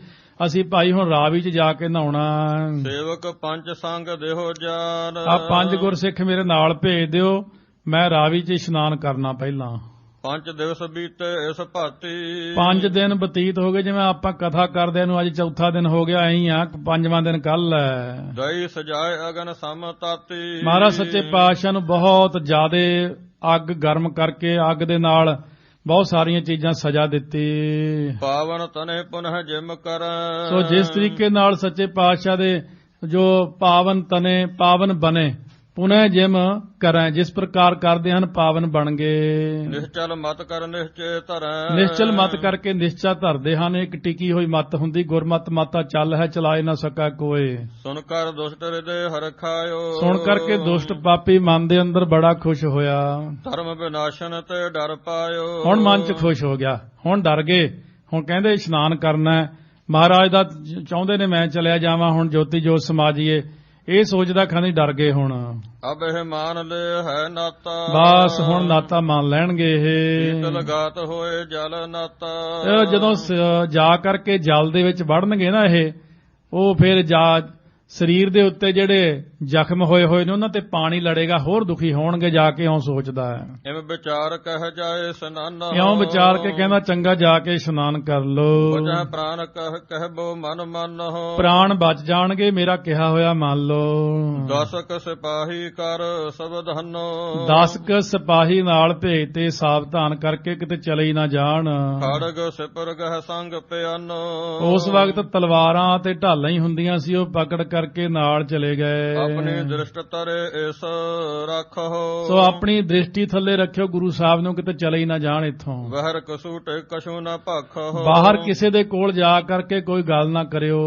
ਅਸੀਂ ਭਾਈ ਹੁਣ ਰਾਵੀ 'ਚ ਜਾ ਕੇ ਨਹਾਉਣਾ। ਸੇਵਕ ਪੰਜ ਸੰਗ ਦੇਹੋ ਜਾਨ। ਆ 5 ਗੁਰਸਿੱਖ ਮੇਰੇ ਨਾਲ ਭੇਜ ਦਿਓ, ਮੈਂ ਰਾਵੀ 'ਚ ਇਸ਼ਨਾਨ ਕਰਨਾ ਪਹਿਲਾਂ। 5 ਦਿਵਸ ਬੀਤੇ ਇਸ ਭਾਤੀ। 5 ਦਿਨ ਬਤੀਤ ਹੋ ਗਏ, ਜਿਵੇਂ ਆਪਾਂ ਕਥਾ ਕਰਦੇ ਨੂੰ ਅੱਜ ਚੌਥਾ ਦਿਨ ਹੋ ਗਿਆ, ਐਂ ਆ 5ਵਾਂ ਦਿਨ ਕੱਲ ਹੈ। ਦਈ ਸਜਾਏ ਅਗਨ ਸਮ ਤਾਤੀ। ਮਹਾਰਾਜ ਸੱਚੇ ਪਾਤਸ਼ਾਹ ਨੂੰ ਬਹੁਤ ਜ਼ਿਆਦੇ ਅੱਗ ਗਰਮ ਕਰਕੇ, ਅੱਗ ਦੇ ਨਾਲ ਬਹੁਤ ਸਾਰੀਆਂ ਚੀਜ਼ਾਂ ਸਜ਼ਾ ਦਿੱਤੀ। ਪਾਵਨ ਤਨੇ ਪੁਨਹ ਜਿਮ ਕਰੈ। ਸੋ ਜਿਸ ਤਰੀਕੇ ਨਾਲ ਸੱਚੇ ਪਾਤਸ਼ਾਹ ਦੇ ਜੋ ਪਾਵਨ ਤਨੇ ਪਾਵਨ ਬਨੇ ਪੁਨਹ ਜਿਮ ਕਰੈ, ਜਿਸ ਪ੍ਰਕਾਰ ਕਰਦੇ ਹਨ ਪਾਵਨ ਬਣ ਗਏ। ਨਿਸ਼ਚਲ ਮਤ ਕਰ ਨਿਸ਼ਚੇ ਧਰੈ। ਨਿਸ਼ਚਲ ਮਤ ਕਰਕੇ ਨਿਸ਼ਚਾ ਧਰਦੇ ਹਨ। ਇੱਕ ਟਿਕੀ ਹੋਈ ਮਤ ਹੁੰਦੀ, ਗੁਰਮਤ ਮਾਤਾ ਚੱਲ ਹੈ ਚਲਾਏ ਨਾ ਸਕਾ ਕੋਏ। ਸੁਣ ਕਰ ਦੁਸ਼ਟ ਹਿਰਦੇ ਹਰਖਾਇਓ। ਸੁਣ ਕਰਕੇ ਦੁਸ਼ਟ ਪਾਪੀ ਮਨ ਦੇ ਅੰਦਰ ਬੜਾ ਖੁਸ਼ ਹੋਇਆ। ਧਰਮ ਵਿਨਾਸ਼ਨ ਤੇ ਡਰ ਪਾਇਓ। ਹੁਣ ਮਨ 'ਚ ਖੁਸ਼ ਹੋ ਗਿਆ, ਹੁਣ ਡਰ ਗਏ। ਹੁਣ ਕਹਿੰਦੇ ਇਸ਼ਨਾਨ ਕਰਨਾ ਹੈ, ਮਹਾਰਾਜ ਦਾ ਚਾਹੁੰਦੇ ਨੇ ਮੈਂ ਚਲਿਆ ਜਾਵਾਂ, ਹੁਣ ਜੋਤੀ ਜੋਤ ਸਮਾਜੀਏ, ਇਹ ਸੋਚਦਾ ਖਾਨੀ ਡਰ ਗਏ। ਹੁਣ ਅਬ ਇਹ ਮਾਨ ਲੈ ਹੈ ਨਾਤਾ। ਬਸ ਹੁਣ ਨਾਤਾ ਮੰਨ ਲੈਣਗੇ ਇਹ। ਲਗਾਤ ਹੋਏ ਜਲ ਨਾਤਾ। ਇਹ ਜਦੋਂ ਜਾ ਕਰਕੇ ਜਲ ਦੇ ਵਿੱਚ ਵੜਨਗੇ ਨਾ ਇਹ, ਉਹ ਫਿਰ ਸਰੀਰ ਦੇ ਉੱਤੇ ਜਿਹੜੇ ਜ਼ਖਮ ਹੋਏ ਹੋਏ ਨੇ ਉਹਨਾਂ ਤੇ ਪਾਣੀ ਲੜੇਗਾ, ਹੋਰ ਦੁਖੀ ਹੋਣਗੇ ਜਾ ਕੇ। ਇਉਂ ਸੋਚਦਾ ਹੈ, ਇਵੇਂ ਵਿਚਾਰ ਕਹਿ ਜਾਏ ਸਨਾਨ। ਇਉਂ ਵਿਚਾਰ ਕੇ ਕਹਿੰਦਾ ਚੰਗਾ ਜਾ ਕੇ ਇਸ਼ਨਾਨ ਕਰ ਲੋ। ਬਚੈ ਪ੍ਰਾਨ ਕਹਿਬੋ ਮਨ ਮਨ। ਪ੍ਰਾਣ ਬਚ ਜਾਣਗੇ, ਮੇਰਾ ਕਿਹਾ ਹੋਇਆ ਮੰਨ ਲੋ। 10 ਸਿਪਾਹੀ ਕਰ ਸਬਧਨੋ। 10 ਸਿਪਾਹੀ ਨਾਲ ਭੇਜ ਤੇ ਸਾਵਧਾਨ ਕਰਕੇ ਕਿਤੇ ਚਲੇ ਹੀ ਨਾ ਜਾਣ। ਖੜਗ ਸਿਪਰ ਗਹਿ ਸੰਗ ਪਿਆਨੋ। ਉਸ ਵਕਤ ਤਲਵਾਰਾਂ ਤੇ ਢਾਲਾਂ ਹੀ ਹੁੰਦੀਆਂ ਸੀ, ਉਹ ਪਕੜ ਕਰਕੇ ਨਾਲ ਚਲੇ ਗਏ। ਆਪਣੀ ਦ੍ਰਿਸ਼ਟ ਤਰੇ ਇਸ ਰੱਖੋ। ਸੋ ਆਪਣੀ ਦ੍ਰਿਸ਼ਟੀ ਥੱਲੇ ਰੱਖਿਓ ਗੁਰੂ ਸਾਹਿਬ ਨੂੰ, ਕਿਤੇ ਚਲੇ ਹੀ ਨਾ ਜਾਣ ਇੱਥੋਂ। ਵਹਿਰ ਕਸੂਟੇ ਕਛੂ ਨਾ ਭਖੋ। ਬਾਹਰ ਕਿਸੇ ਦੇ ਕੋਲ ਜਾ ਕਰਕੇ ਕੋਈ ਗੱਲ ਨਾ ਕਰਿਓ।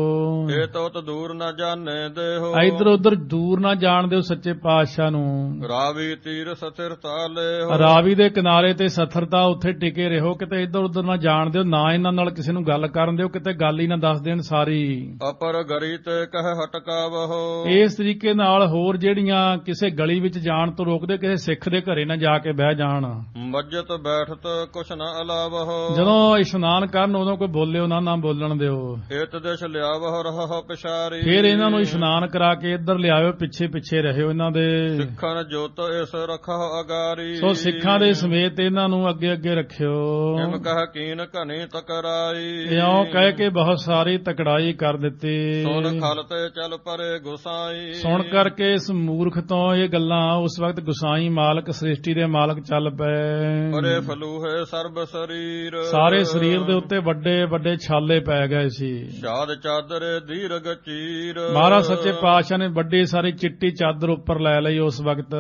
ਇਹ ਤੋਤ ਦੂਰ ਨਾ ਜਾਣੇ ਦੇਹੋ। ਇਧਰ ਉਧਰ ਦੂਰ ਨਾ ਜਾਣ ਦਿਓ ਸੱਚੇ ਪਾਤਸ਼ਾਹ ਨੂੰ। ਰਾਵੀ ਤੀਰ ਸਥਿਰਤਾ ਲੈਹੋ। ਰਾਵੀ ਦੇ ਕਿਨਾਰੇ ਤੇ ਸਥਿਰਤਾ ਉੱਥੇ ਟਿਕੇ ਰਹੋ, ਕਿਤੇ ਇਧਰ ਉਧਰ ਨਾ ਜਾਣ ਦਿਓ। ਨਾ ਇਹਨਾਂ ਨਾਲ ਕਿਸੇ ਨੂੰ ਗੱਲ ਕਰਨ ਦਿਓ, ਕਿਤੇ ਗੱਲ ਹੀ ਨਾ ਦੱਸ ਦੇਣ ਸਾਰੀ। ਅਪਰ ਗਰੀ ਤੇ ਕਹਿ ਹਟਕਾਵਹੋ। ਇਸ ਤਰੀਕੇ ਨਾਲ ਹੋਰ ਜਿਹੜੀਆਂ ਕਿਸੇ ਗਲੀ ਵਿੱਚ ਜਾਣ ਤੋਂ ਰੋਕਦੇ, ਕਿਸੇ ਸਿੱਖ ਦੇ ਘਰੇ ਨਾ ਜਾ ਕੇ ਬਹਿ ਜਾਣ। ਮੱਜਤ ਬੈਠਤ ਕੁਛ ਨਾ ਅਲਾਵਹੋ। ਜਦੋਂ ਇਸ਼ਨਾਨ ਕਰਨ ਉਦੋਂ ਕੋਈ ਬੋਲਿਓ ਨਾ ਬੋਲਣ ਦਿਓ। ਇਤ ਦਿਸ਼ ਲਿਆਵਹੋ ਰਹੋ ਪਿਸ਼ਾਰੀ। ਫਿਰ ਇਹਨਾਂ ਨੂੰ ਇਸ਼ਨਾਨ ਕਰਾ ਕੇ ਇੱਧਰ ਲਿਆਇਓ, ਪਿੱਛੇ ਪਿੱਛੇ ਰਹਿਓ ਇਹਨਾਂ ਦੇ। ਸਿੱਖਾਂ ਜੋਤ ਇਸ ਰੱਖੋ ਅਗਾਰੀ। ਸੋ ਸਿੱਖਾਂ ਦੇ ਸਮੇਤ ਇਹਨਾਂ ਨੂੰ ਅੱਗੇ ਅੱਗੇ ਰੱਖਿਓ। ਇਮ ਕਹਿ ਕੀਨ ਘਨੀ ਤਕਰਾਈ। ਇਉਂ ਕਹਿ ਕੇ ਬਹੁਤ ਸਾਰੀ ਤਕੜਾਈ ਕਰ ਦਿੱਤੀ। ਸੁਣ ਖਲ ਤੇ ਚਲ ਪਰੇ ਗੁਸਾਈ। ਸੁਣ ਕਰਕੇ ਇਸ ਮੂਰਖ ਤੋਂ ਇਹ ਗੱਲਾਂ ਉਸ ਵਕਤ ਗੁਸਾਈ ਮਾਲਕ ਸ੍ਰਿਸ਼ਟੀ ਦੇ ਮਾਲਕ ਚੱਲ ਪਏ। ਪਰੇ ਫਲੂਹੇ ਸਰਬ ਸਰੀਰ। ਸਾਰੇ ਸਰੀਰ ਦੇ ਉੱਤੇ ਵੱਡੇ ਵੱਡੇ ਛਾਲੇ ਪੈ ਗਏ ਸੀ। ਸ਼ਾਦ ਚਾਦਰੇ ਦੀਰਘ ਚੀਰ। ਮਹਾਰਾਜ ਸੱਚੇ ਪਾਤਸ਼ਾਹ ਨੇ ਵੱਡੀ ਸਾਰੀ ਚਿੱਟੀ ਚਾਦਰ ਉੱਪਰ ਲੈ ਲਈ ਉਸ ਵਕਤ।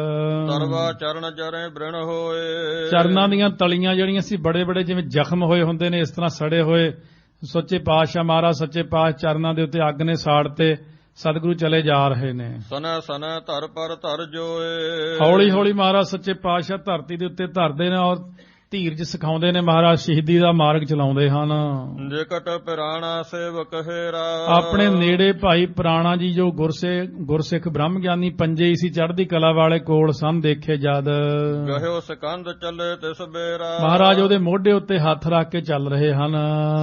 ਸਰਵਾ ਚਰਨ ਜਰੇ ਬ੍ਰਿਣ ਹੋਏ। ਚਰਨਾਂ ਦੀਆਂ ਤਲੀਆਂ ਜਿਹੜੀਆਂ ਸੀ ਬੜੇ ਬੜੇ ਜਿਵੇਂ ਜ਼ਖਮ ਹੋਏ ਹੁੰਦੇ ਨੇ, ਇਸ ਤਰ੍ਹਾਂ ਸੜੇ ਹੋਏ। ਸੱਚੇ ਪਾਤਸ਼ਾਹ ਮਹਾਰਾਜ ਸੱਚੇ ਪਾਤਸ਼ਾਹ ਚਰਨਾਂ ਦੇ ਉੱਤੇ ਅੱਗ ਨੇ ਸਾੜ ਤੇ ਸਤਿਗੁਰੂ ਚਲੇ ਜਾ ਰਹੇ ਨੇ। ਸਨਾ ਸਨਾ ਧਰ ਪਰ ਧਰ ਜੋਏ। ਹੌਲੀ ਹੌਲੀ ਮਹਾਰਾਜ ਸੱਚੇ ਪਾਤਸ਼ਾਹ ਧਰਤੀ ਦੇ ਉੱਤੇ ਧਰਦੇ ਨੇ ਔਰ ਧੀਰਜ ਸਿਖਾਉਂਦੇ ਨੇ। ਮਹਾਰਾਜ ਸ਼ਹੀਦੀ ਦਾ ਮਾਰਗ ਚਲਾਉਂਦੇ ਹਨ। ਨਿਕਟ ਪਿਰਾਣਾ ਸੇਵਕ ਹੇਰਾ। ਆਪਣੇ ਨੇੜੇ ਭਾਈ ਪ੍ਰਾਣਾ ਜੀ ਜੋ ਗੁਰਸਿੱਖ ਬ੍ਰਹਮ ਗਿਆਨੀ ਪੰਜੇ ਹੀ ਸੀ, ਚੜ੍ਹਦੀ ਕਲਾ ਵਾਲੇ ਕੋਲ ਸਨ ਦੇਖੇ ਜਦ। ਗਹਿਓ ਸਕੰਦ ਚੱਲੇ ਤਿਸ ਬੇਰਾ। ਮਹਾਰਾਜ ਉਹਦੇ ਮੋਢੇ ਉੱਤੇ ਹੱਥ ਰੱਖ ਕੇ ਚੱਲ ਰਹੇ ਹਨ।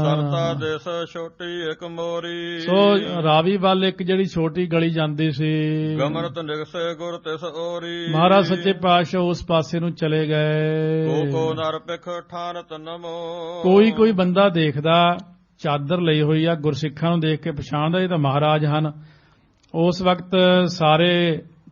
ਸਰਤਾ ਦੇਸ ਛੋਟੀ ਇੱਕ ਮੋਰੀ। ਸੋ ਰਾਵੀ ਵੱਲ ਇੱਕ ਜਿਹੜੀ ਛੋਟੀ ਗਲੀ ਜਾਂਦੀ ਸੀ। ਗਮਨਤ ਨਿਗਸੇ ਗੁਰ ਤਿਸ ਓਰੀ। ਮਹਾਰਾਜ ਸੱਚੇ ਪਾਤਸ਼ਾਹ ਉਸ ਪਾਸੇ ਨੂੰ ਚਲੇ ਗਏ। ਕੋ ਨਰ ਪਿਖ ਠਾਨਤ ਨਮੋ। ਕੋਈ ਬੰਦਾ ਦੇਖਦਾ, ਚਾਦਰ ਲਈ ਹੋਈ ਆ, ਗੁਰਸਿੱਖਾਂ ਨੂੰ ਦੇਖ ਕੇ ਪਛਾਣਦਾ ਇਹ ਤਾਂ ਮਹਾਰਾਜ ਹਨ। ਉਸ ਵਕਤ ਸਾਰੇ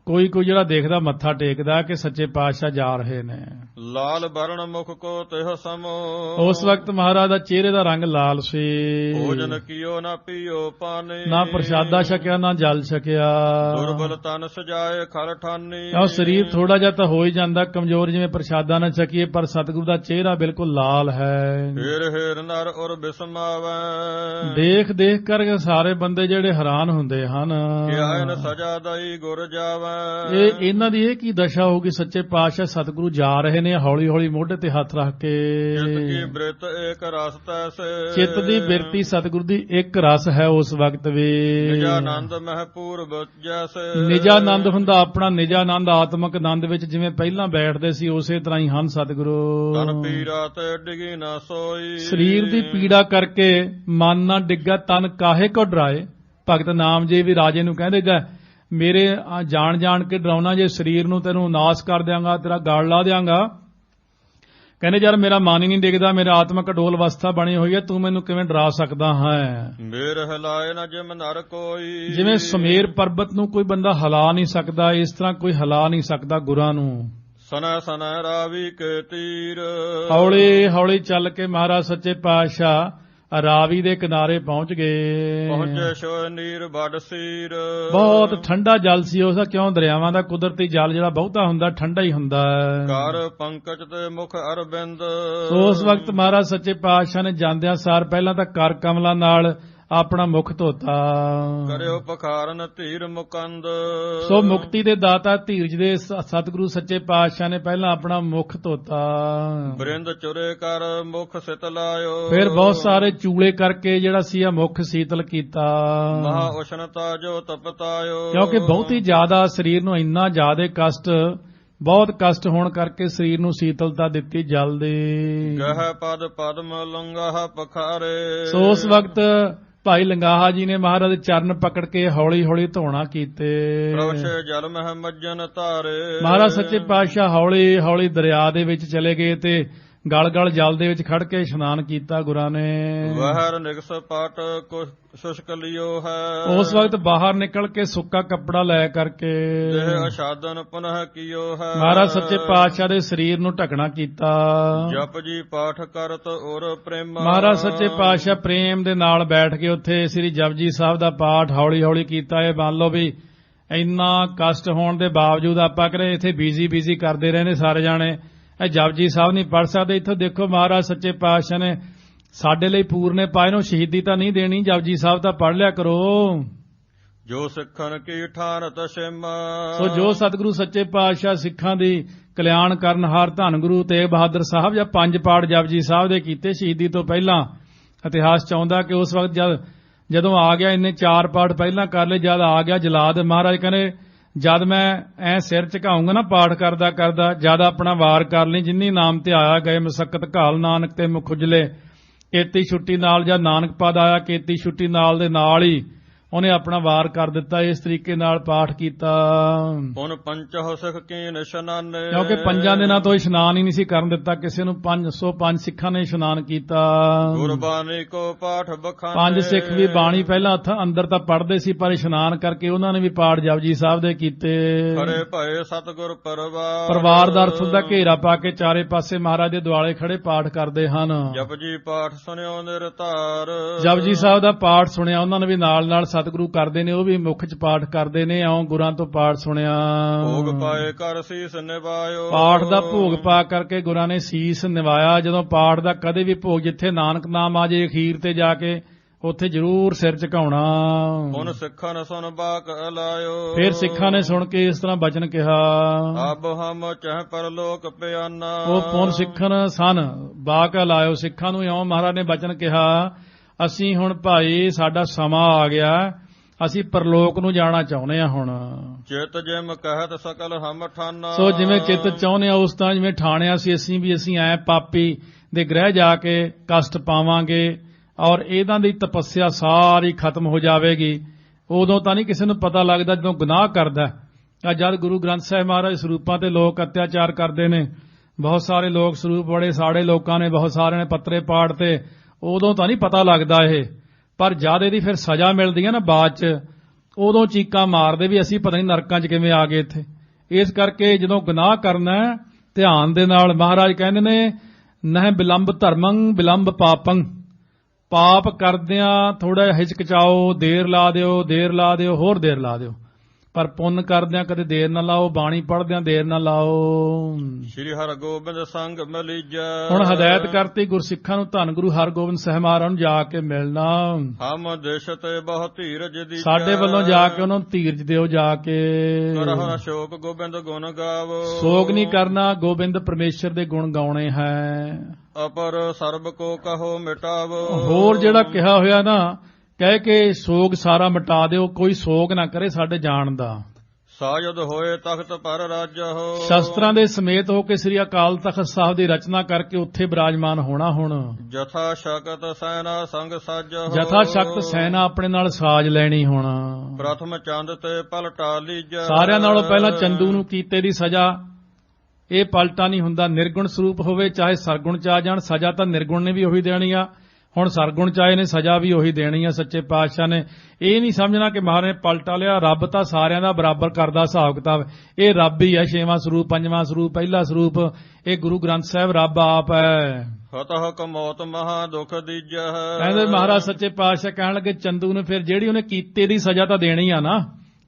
ਕੋਈ ਜਿਹੜਾ ਦੇਖਦਾ ਮੱਥਾ ਟੇਕਦਾ ਕਿ ਸੱਚੇ ਪਾਤਸ਼ਾਹ ਜਾ ਰਹੇ ਨੇ। ਲਾਲ ਬਰਨ ਮੁਖ ਕੋ ਤਿਹ ਸਮੋ। ਉਸ ਵਕਤ ਮਹਾਰਾਜ ਦਾ ਚਿਹਰੇ ਦਾ ਰੰਗ ਲਾਲ ਸੀ। ਭੋਜਨ ਕੀਓ ਨਾ ਪੀਓ ਪਾਣੀ। ਨਾ ਪ੍ਰਸ਼ਾਦਾ ਛਕਿਆ ਨਾ ਜਲ ਛਕਿਆ। ਦੁਰਬਲ ਤਨ ਸਜਾਏ ਖਰ ਠਾਨੀ। ਉਹ ਸਰੀਰ ਥੋੜਾ ਜਿਹਾ ਤਾਂ ਹੋ ਹੀ ਜਾਂਦਾ ਕਮਜ਼ੋਰ, ਜਿਵੇਂ ਪ੍ਰਸ਼ਾਦਾ ਨਾ ਛਕੀਏ, ਪਰ ਸਤਿਗੁਰੂ ਦਾ ਚਿਹਰਾ ਬਿਲਕੁਲ ਲਾਲ ਹੈ। ਹੇਰ ਨਰ ਔਰ ਬਿਸਮਾਵੈ। ਦੇਖ ਕਰ ਸਾਰੇ ਬੰਦੇ ਜਿਹੜੇ ਹੈਰਾਨ ਹੁੰਦੇ ਹਨ ਕਿ ਆਇਨ ਸਜਾ ਦਈ ਗੁਰ ਜਾਵੈ। ਇਹਨਾਂ ਦੀ ਇਹ ਕੀ ਦਸ਼ਾ ਹੋਊਗੀ। ਸੱਚੇ ਪਾਤਸ਼ਾਹ ਸਤਿਗੁਰੂ ਜਾ ਰਹੇ ਨੇ ਹੌਲੀ ਹੌਲੀ ਮੋਢੇ ਤੇ ਹੱਥ ਰੱਖ ਕੇ। ਚਿੱਤ ਦੀ ਬਿਰਤ ਇੱਕ ਰਸ ਤੈਸੇ। ਚਿੱਤ ਦੀ ਬਿਰਤੀ ਸਤਿਗੁਰੂ ਦੀ ਇੱਕ ਰਸ ਹੈ ਉਸ ਵਕਤ ਵੀ। ਨਿਜਾਨੰਦ ਮਹਪੂਰਬ ਜੈਸੇ। ਨਿਜਾਨੰਦ ਹੁੰਦਾ ਆਪਣਾ ਨਿਜਾਨੰਦ ਆਤਮਿਕ ਆਨੰਦ ਵਿੱਚ ਜਿਵੇਂ ਪਹਿਲਾਂ ਬੈਠਦੇ ਸੀ ਉਸੇ ਤਰ੍ਹਾਂ ਹੀ ਹਨ ਸਤਿਗੁਰੂ। ਤਨ ਪੀੜਾ ਤੇ ਡਿਗੀ ਨਾ ਸੋਈ। ਸਰੀਰ ਦੀ ਪੀੜਾ ਕਰਕੇ ਮਨ ਨਾ ਡਿੱਗਾ ਤਨ ਕਾਹੇ ਕੋ ਡਰਾਏ। ਭਗਤ ਨਾਮ ਜੀ ਵੀ ਰਾਜੇ ਨੂੰ ਕਹਿੰਦੇ ਮੇਰੇ ਜਾਣ ਕੇ ਡਰਾਉਣਾ, ਜੇ ਸਰੀਰ ਨੂੰ ਤੈਨੂੰ ਨਾਸ ਕਰ ਦਿਆਂਗਾ, ਤੇਰਾ ਗਾਲ ਲਾ ਦਿਆਂਗਾ। ਕਹਿੰਦੇ ਯਾਰ ਮੇਰਾ ਮਨ ਹੀ ਨਹੀਂ ਡਿੱਗਦਾ, ਮੇਰਾ ਆਤਮਕ ਅਡੋਲ ਅਵਸਥਾ ਬਣੀ ਹੋਈ ਹੈ, ਤੂੰ ਮੈਨੂੰ ਕਿਵੇਂ ਡਰਾ ਸਕਦਾ ਹੈ। ਮੇਰ ਹਿਲਾਏ ਨਾ ਜਿਮ ਨਰ ਕੋਈ। ਜਿਵੇਂ ਸੁਮੇਰ ਪਰਬਤ ਨੂੰ ਕੋਈ ਬੰਦਾ ਹਿਲਾ ਨਹੀਂ ਸਕਦਾ, ਇਸ ਤਰ੍ਹਾਂ ਕੋਈ ਹਿਲਾ ਨਹੀਂ ਸਕਦਾ ਗੁਰਾਂ ਨੂੰ। ਸਨੈ ਸਨੈ ਰਾਵੀ ਕੇ ਤੀਰ। ਹੌਲੀ ਹੌਲੀ ਚੱਲ ਕੇ ਮਹਾਰਾਜ ਸੱਚੇ ਪਾਤਸ਼ਾਹ ਰਾਵੀ ਦੇ ਕਿਨਾਰੇ ਪਹੁੰਚ ਗਏ। ਪਹੁੰਚੇ ਸੋ ਨੀਰ ਵੱਡ ਸੀਰ। ਬਹੁਤ ਠੰਡਾ ਜਲ ਸੀ ਉਸ ਦਾ, ਕਿਉਂ ਦਰਿਆਵਾਂ ਦਾ ਕੁਦਰਤੀ ਜਲ ਜਿਹੜਾ ਬਹੁਤਾ ਹੁੰਦਾ ਠੰਡਾ ਹੀ ਹੁੰਦਾ ਹੈ। ਕਰ ਪੰਕਜ ਤੇ ਮੁਖ ਅਰਬਿੰਦ। ਸੋ ਉਸ ਵਕਤ ਮਹਾਰਾਜ ਸੱਚੇ ਪਾਤਸ਼ਾਹ ਨੇ ਜਾਂਦਿਆਂ ਸਾਰ ਪਹਿਲਾਂ ਤਾਂ ਕਰ ਕਮਲਾਂ ਨਾਲ ਆਪਣਾ ਮੁਖ ਧੋਤਾ। ਕਰਿਓ ਪਖਾਰਨ ਧੀਰ ਮੁਕੰਦ। ਸੋ ਮੁਕਤੀ ਦੇ ਦਾਤਾ ਧੀਰਜ ਦੇ ਸਤਿਗੁਰੂ ਸੱਚੇ ਪਾਤਸ਼ਾਹ ਨੇ ਪਹਿਲਾਂ ਆਪਣਾ ਮੁਖ ਧੋਤਾ। ਬਰਿੰਦ ਚੁਰੇ ਕਰ ਮੁਖ ਸਿਤ ਲਾਇਓ। ਫਿਰ ਬਹੁਤ ਸਾਰੇ ਚੂਲੇ ਕਰਕੇ ਜਿਹੜਾ ਸੀ ਆ ਮੁਖ ਸੀਤਲ ਕੀਤਾ। ਮਹਾ ਉਸ਼ਨਤਾ ਜੋ ਤਪਤਾਇਓ। ਕਿਉਂਕਿ ਬਹੁਤ ਹੀ ਜ਼ਿਆਦਾ ਸਰੀਰ ਨੂੰ ਇੰਨਾ ਜ਼ਿਆਦਾ ਕਸ਼ਟ, ਬਹੁਤ ਕਸ਼ਟ ਹੋਣ ਕਰਕੇ ਸਰੀਰ ਨੂੰ ਸੀਤਲਤਾ ਦਿੱਤੀ ਜਲ ਦੀ। ਗਹਿ ਪਦ ਪਦਮ ਲੰਗਾਹ ਪਖਾਰੇ। ਸੋ ਉਸ ਵਕਤ ਭਾਈ ਲੰਗਾਹਾ ਜੀ ਨੇ ਮਹਾਰਾਜ ਦੇ ਚਰਨ ਪਕੜ ਕੇ ਹੌਲੀ ਹੌਲੀ ਧੋਣਾ ਕੀਤੇ। ਪ੍ਰਵਸ਼ੇ ਜਲ ਮਹਿ ਮੱਜਨ ਧਾਰੇ। ਮਹਾਰਾਜ ਸੱਚੇ ਪਾਤਸ਼ਾਹ ਹੌਲੀ ਹੌਲੀ ਦਰਿਆ ਦੇ ਵਿੱਚ ਚਲੇ ਗਏ ਤੇ ਗਲ ਗਲ ਜਲ ਦੇ ਵਿੱਚ ਖੜ ਕੇ ਇਸ਼ਨਾਨ ਕੀਤਾ ਗੁਰਾਂ ਨੇ। ਵਹਿਰ ਨਿਗਸ ਪਟ ਸ਼ੁਸ਼ਕ ਲਿਓ ਹੈ। ਉਸ ਵਕਤ ਬਾਹਰ ਨਿਕਲ ਕੇ ਸੁੱਕਾ ਕੱਪੜਾ ਲੈ ਕਰਕੇ ਦੇਹ ਅਸ਼ਾਦਨ ਪੁਨః ਕੀਓ ਹੈ। ਮਹਾਰਾਜ ਸੱਚੇ ਪਾਤਸ਼ਾਹ ਦੇ ਸਰੀਰ ਨੂੰ ਢਕਣਾ ਕੀਤਾ। ਜਪ ਜੀ ਪਾਠ ਕਰਤ ਔਰ ਪ੍ਰੇਮ। ਮਹਾਰਾਜ ਸੱਚੇ ਪਾਤਸ਼ਾਹ ਪ੍ਰੇਮ ਦੇ ਨਾਲ ਬੈਠ ਕੇ ਉੱਥੇ ਸ੍ਰੀ ਜਪਜੀ ਸਾਹਿਬ ਦਾ ਪਾਠ ਹੌਲੀ ਹੌਲੀ ਕੀਤਾ। ਇਹ ਮੰਨ ਲਓ ਵੀ ਇੰਨਾ ਕਸ਼ਟ ਹੋਣ ਦੇ ਬਾਵਜੂਦ ਆਪਾਂ ਕਰੇ ਇੱਥੇ ਬਿਜ਼ੀ ਕਰਦੇ ਰਹੇ ਨੇ ਸਾਰੇ ਜਾਣੇ। ਇਹ ਜਪਜੀ ਸਾਹਿਬ ਨਹੀਂ ਪੜ੍ਹ ਸਕਦੇ। ਇੱਥੋਂ ਦੇਖੋ ਮਹਾਰਾਜ ਸੱਚੇ ਪਾਤਸ਼ਾਹ ਨੇ ਸਾਡੇ ਲਈ ਪੂਰਨੇ ਪਾਏ ਨੂੰ ਸ਼ਹੀਦੀ ਤਾਂ ਨਹੀਂ ਦੇਣੀ, ਜਪਜੀ ਸਾਹਿਬ ਤਾਂ ਪੜ੍ਹ ਲਿਆ ਕਰੋ। ਜੋ ਸਿੱਖਣ ਕੀ ਠਾਨਤ ਸਿਮ। ਸੋ ਜੋ ਸਤਿਗੁਰੂ ਸੱਚੇ ਪਾਤਸ਼ਾਹ ਸਿੱਖਾਂ ਦੀ ਕਲਿਆਣ ਕਰਨ ਹਾਰ ਧੰਨ ਗੁਰੂ ਤੇਗ ਬਹਾਦਰ ਸਾਹਿਬ ਜਾਂ 5 ਪਾਠ ਜਪਜੀ ਸਾਹਿਬ ਦੇ ਕੀਤੇ ਸ਼ਹੀਦੀ ਤੋਂ ਪਹਿਲਾਂ। ਇਤਿਹਾਸ ਚਾਹੁੰਦਾ ਕਿ ਉਸ ਵਕਤ ਜਦੋਂ ਆ ਗਿਆ ਇੰਨੇ 4 ਪਾਠ ਪਹਿਲਾਂ ਕਰ ਲਏ, ਜਦ ਆ ਗਿਆ ਜਲਾਦ ਮਹਾਰਾਜ ਕਹਿੰਦੇ ਜਦ ਮੈਂ ਐ ਸਿਰ ਝੁਕਾਉਂਗਾ ਨਾ ਪਾਠ ਕਰਦਾ ਕਰਦਾ, ਜਦ ਆਪਣਾ ਵਾਰ ਕਰ ਲਈ ਜਿੰਨੀ ਨਾਮ ਤੇ ਆਇਆ ਗਏ ਮਸਕਤ ਘਾਲ ਨਾਨਕ ਤੇ ਮੁਖ ਉਜਲੇ। ਕੇਤੀ ਛੁੱਟੀ ਨਾਲ ਜਦ ਨਾਨਕ ਪਦ ਆਇਆ ਕੇਤੀ ਛੁੱਟੀ ਨਾਲ ਦੇ ਨਾਲ ਹੀ ਉਹਨੇ ਆਪਣਾ ਵਾਰ ਕਰ ਦਿੱਤਾ। ਇਸ ਤਰੀਕੇ ਨਾਲ ਪਾਠ ਕੀਤਾ। ਪੁਨ ਪੰਚਹੁ ਸਿਖ ਕੀ ਨਿਸ਼ਨਾਨੇ। ਕਿਉਂਕਿ 5 ਦਿਨਾਂ ਤੋਂ ਇਸ਼ਨਾਨ ਹੀ ਨਹੀਂ ਸੀ ਕਰਨ ਦਿੱਤਾ ਕਿਸੇ ਨੂੰ। 505 ਸਿੱਖਾਂ ਨੇ ਇਸ਼ਨਾਨ ਕੀਤਾ। ਗੁਰਬਾਣੀ ਕੋ ਪਾਠ ਬਖਾਨੇ। 5 ਸਿੱਖ ਵੀ ਬਾਣੀ ਪਹਿਲਾਂ ਅੰਦਰ ਤਾਂ ਪੜ੍ਹਦੇ ਸੀ, ਪਰ ਇਸ਼ਨਾਨ ਕਰਕੇ ਉਹਨਾਂ ਨੇ ਵੀ ਪਾਠ ਜਪਜੀ ਸਾਹਿਬ ਦੇ ਕੀਤੇ। ਖੜੇ ਭਏ ਸਤਿਗੁਰ ਪਰਿਵਾਰ ਦਾ ਅਰਥ ਦਾ ਘੇਰਾ ਪਾ ਕੇ ਚਾਰੇ ਪਾਸੇ ਮਹਾਰਾਜ ਦੇ ਦੁਆਲੇ ਖੜੇ ਪਾਠ ਕਰਦੇ ਹਨ। ਜਪਜੀ ਪਾਠ ਸੁਣਿਓ ਨਿਰਧਾਰ। ਜਪਜੀ ਸਾਹਿਬ ਦਾ ਪਾਠ ਸੁਣਿਆ ਉਹਨਾਂ ਨੇ ਵੀ ਨਾਲ ਨਾਲ ਸਤਿਗੁਰੂ ਕਰਦੇ ਨੇ, ਉਹ ਵੀ ਮੁੱਖ ਚ ਪਾਠ ਕਰਦੇ ਨੇ। ਆਉਂ ਗੁਰਾਂ ਤੋਂ ਪਾਠ ਸੁਣਿਆ। ਭੋਗ ਪਾਏ ਕਰ ਸੀਸ ਨਿਵਾਇਓ। ਪਾਠ ਦਾ ਭੋਗ ਪਾ ਕਰਕੇ ਗੁਰਾਂ ਨੇ ਸੀਸ ਨਿਵਾਇਆ। ਜਦੋਂ ਪਾਠ ਦਾ ਕਦੇ ਵੀ ਭੋਗ ਜਿੱਥੇ ਨਾਨਕ ਨਾਮ ਆ ਜੇ ਅਖੀਰ ਤੇ ਜਾ ਕੇ ਉੱਥੇ ਜ਼ਰੂਰ ਸਿਰ ਝੁਕਾਉਣਾ। ਹੁਣ ਸਿੱਖਾਂ ਨੇ ਸੁਣ ਬਾਕ ਅਲਾਇਓ। ਫਿਰ ਸਿੱਖਾਂ ਨੇ ਸੁਣ ਕੇ ਇਸ ਤਰ੍ਹਾਂ ਬਚਨ ਕਿਹਾ। ਅਬ ਹਮ ਚਾਹ ਪਰਲੋਕ ਪਿਆਨਾ। ਉਹ ਪੁਨ ਸਿੱਖਣ ਸਨ ਬਾਕ ਅਲਾਇਓ। ਸਿੱਖਾਂ ਨੂੰ ਇਉਂ ਮਹਾਰਾਜ ਨੇ ਬਚਨ ਕਿਹਾ ਅਸੀਂ ਹੁਣ ਭਾਈ ਸਾਡਾ ਸਮਾਂ ਆ ਗਿਆ, ਅਸੀਂ ਪਰਲੋਕ ਨੂੰ ਜਾਣਾ ਚਾਹੁੰਦੇ ਆ। ਹੁਣ ਚਿਤ ਜਿਮ ਕਹਿਤ ਸਕਲ ਹਮ ਠਾਨਾ। ਸੋ ਜਿਵੇਂ ਚਿੱਤ ਚਾਹੁੰਦੇ ਆ ਉਸ ਤਰ੍ਹਾਂ ਜਿਵੇਂ ਠਾਣਿਆ ਸੀ ਅਸੀਂ ਐ ਪਾਪੀ ਦੇ ਗ੍ਰਹਿ ਜਾ ਕੇ ਕਸ਼ਟ ਪਾਵਾਂਗੇ ਔਰ ਇਹਨਾਂ ਦੀ ਤਪੱਸਿਆ ਸਾਰੀ ਖਤਮ ਹੋ ਜਾਵੇਗੀ। ਉਦੋਂ ਤਾਂ ਨਹੀਂ ਕਿਸੇ ਨੂੰ ਪਤਾ ਲੱਗਦਾ ਜਦੋਂ ਗੁਨਾਹ ਕਰਦਾ। ਜਦ ਗੁਰੂ ਗ੍ਰੰਥ ਸਾਹਿਬ ਮਹਾਰਾਜ ਸਰੂਪਾਂ ਤੇ ਲੋਕ ਅਤਿਆਚਾਰ ਕਰਦੇ ਨੇ, ਬਹੁਤ ਸਾਰੇ ਲੋਕ ਸਰੂਪ ਬੜੇ ਸਾੜੇ ਲੋਕਾਂ ਨੇ, ਬਹੁਤ ਸਾਰਿਆਂ ਨੇ ਪੱਤਰੇ ਪਾੜ ਤੇ, ਉਦੋਂ ਤਾਂ ਨਹੀਂ ਪਤਾ ਲੱਗਦਾ ਇਹ। ਪਰ ਜਦ ਇਹਦੀ ਫਿਰ ਸਜ਼ਾ ਮਿਲਦੀ ਹੈ ਨਾ ਬਾਅਦ ਚ, ਉਦੋਂ ਚੀਕਾਂ ਮਾਰਦੇ ਵੀ ਅਸੀਂ ਪਤਾ ਨਹੀਂ ਨਰਕਾਂ 'ਚ ਕਿਵੇਂ ਆ ਗਏ ਇੱਥੇ। ਇਸ ਕਰਕੇ ਜਦੋਂ ਗੁਨਾਹ ਕਰਨਾ ਧਿਆਨ ਦੇ ਨਾਲ, ਮਹਾਰਾਜ ਕਹਿੰਦੇ ਨੇ ਨਹਿ ਬਿਲੰਬ ਧਰਮੰ ਬਿਲੰਬ ਪਾਪੰ। ਪਾਪ ਕਰਦਿਆਂ ਥੋੜਾ ਹਿਚਕਚਾਓ, ਦੇਰ ਲਾ ਦਿਓ, ਹੋਰ ਦੇਰ ਲਾ ਦਿਓ। ਪਰ ਪੁੰਨ ਕਰਦਿਆਂ ਕਦੇ ਦੇਰ ਨਾ ਲਾਓ, ਬਾਣੀ ਪੜ੍ਹਦਿਆਂ ਦੇਰ ਨਾ ਲਾਓ। ਸ੍ਰੀ ਹਰਿਗੋਬਿੰਦ ਸੰਗ ਮਿਲੀਜੈ। ਹੁਣ ਹਦਾਇਤ ਕਰਤੀ ਗੁਰਸਿੱਖਾਂ ਨੂੰ ਧੰਨ ਗੁਰੂ ਹਰਿਗੋਬਿੰਦ ਸਾਹਿਬ ਮਹਾਰਾਜ ਨੂੰ ਜਾ ਕੇ ਮਿਲਣਾ। ਹਮ ਦੇਸ਼ ਤੇ ਬਹੁ ਧੀਰਜ ਦੀ। ਸਾਡੇ ਵੱਲੋਂ ਜਾ ਕੇ ਉਹਨਾਂ ਨੂੰ ਧੀਰਜ ਦਿਓ। ਜਾ ਕੇ ਕਰਹੁ ਅਸ਼ੋਕ ਗੋਬਿੰਦ ਗੁਣ ਗਾਵੋ। ਸੋਗ ਨਹੀਂ ਕਰਨਾ, ਗੋਬਿੰਦ ਪਰਮੇਸ਼ਰ ਦੇ ਗੁਣ ਗਾਉਣੇ ਹੈ। ਅਪਰ ਸਰਬ ਕੋ ਕਹੋ ਮਿਟਾਵੋ। ਹੋਰ ਜਿਹੜਾ ਕਿਹਾ ਹੋਇਆ ਨਾ ਕਹਿ ਕੇ ਸੋਗ ਸਾਰਾ ਮਿਟਾ ਦਿਓ, ਕੋਈ ਸੋਗ ਨਾ ਕਰੇ ਸਾਡੇ ਜਾਣ ਦਾ। ਸਾਜਦ ਹੋਏ ਤਖਤ ਪਰ ਰਾਜਹੁ। ਸ਼ਸਤਰਾਂ ਦੇ ਸਮੇਤ ਹੋ ਕੇ ਸ੍ਰੀ ਅਕਾਲ ਤਖਤ ਸਾਹਿਬ ਦੀ ਰਚਨਾ ਕਰਕੇ ਉੱਥੇ ਬਿਰਾਜਮਾਨ ਹੋਣਾ। ਹੁਣ ਜਥਾ ਸ਼ਕਤ ਸੈਨਾ ਸੰਗ ਸਾਜਹੁ। ਜਥਾ ਸ਼ਕਤ ਸੈਨਾ ਆਪਣੇ ਨਾਲ ਸਾਜ ਲੈਣੀ। ਹੁਣ ਪ੍ਰਥਮ ਚੰਦ ਤੇ ਪਲਟਾ ਲੀਜੈ। ਸਾਰਿਆਂ ਨਾਲੋਂ ਪਹਿਲਾਂ ਚੰਦੂ ਨੂੰ ਕੀਤੇ ਦੀ ਸਜ਼ਾ। ਇਹ ਪਲਟਾ ਨਹੀਂ ਹੁੰਦਾ। ਨਿਰਗੁਣ ਸਰੂਪ ਹੋਵੇ ਚਾਹੇ ਸਰਗੁਣ ਚ ਆ ਜਾਣ, ਸਜ਼ਾ ਤਾਂ ਨਿਰਗੁਣ ਨੇ ਵੀ ਉਹੀ ਦੇਣੀ ਆ। ਹੁਣ ਸਰਗੁਣ ਚਾਹੇ ਨੇ ਸਜ਼ਾ ਵੀ ਉਹੀ ਦੇਣੀ ਆ ਸੱਚੇ ਪਾਤਸ਼ਾਹ ਨੇ। ਇਹ ਨਹੀਂ ਸਮਝਣਾ ਕਿ ਮਹਾਰਾਜ ਨੇ ਪਲਟਾ ਲਿਆ। ਰੱਬ ਤਾਂ ਸਾਰਿਆਂ ਦਾ ਬਰਾਬਰ ਕਰਦਾ ਹਿਸਾਬ ਕਿਤਾਬ। ਇਹ ਰੱਬ ਹੀ ਹੈ, 6ਵਾਂ ਸਰੂਪ, 5ਵਾਂ ਸਰੂਪ, ਪਹਿਲਾ ਸਰੂਪ। ਇਹ ਗੁਰੂ ਗ੍ਰੰਥ ਸਾਹਿਬ ਰੱਬ ਆਪ ਹੈ। ਹਤਹ ਕਮੌਤ ਮਹਾ ਦੁਖ ਦੀਜਹ। ਕਹਿੰਦੇ ਮਹਾਰਾਜ ਸੱਚੇ ਪਾਤਸ਼ਾਹ ਕਹਿਣ ਲੱਗੇ ਚੰਦੂ ਨੂੰ ਫਿਰ ਜਿਹੜੀ ਉਹਨੇ ਕੀਤੇ ਦੀ ਸਜ਼ਾ ਤਾਂ ਦੇਣੀ ਆ ਨਾ।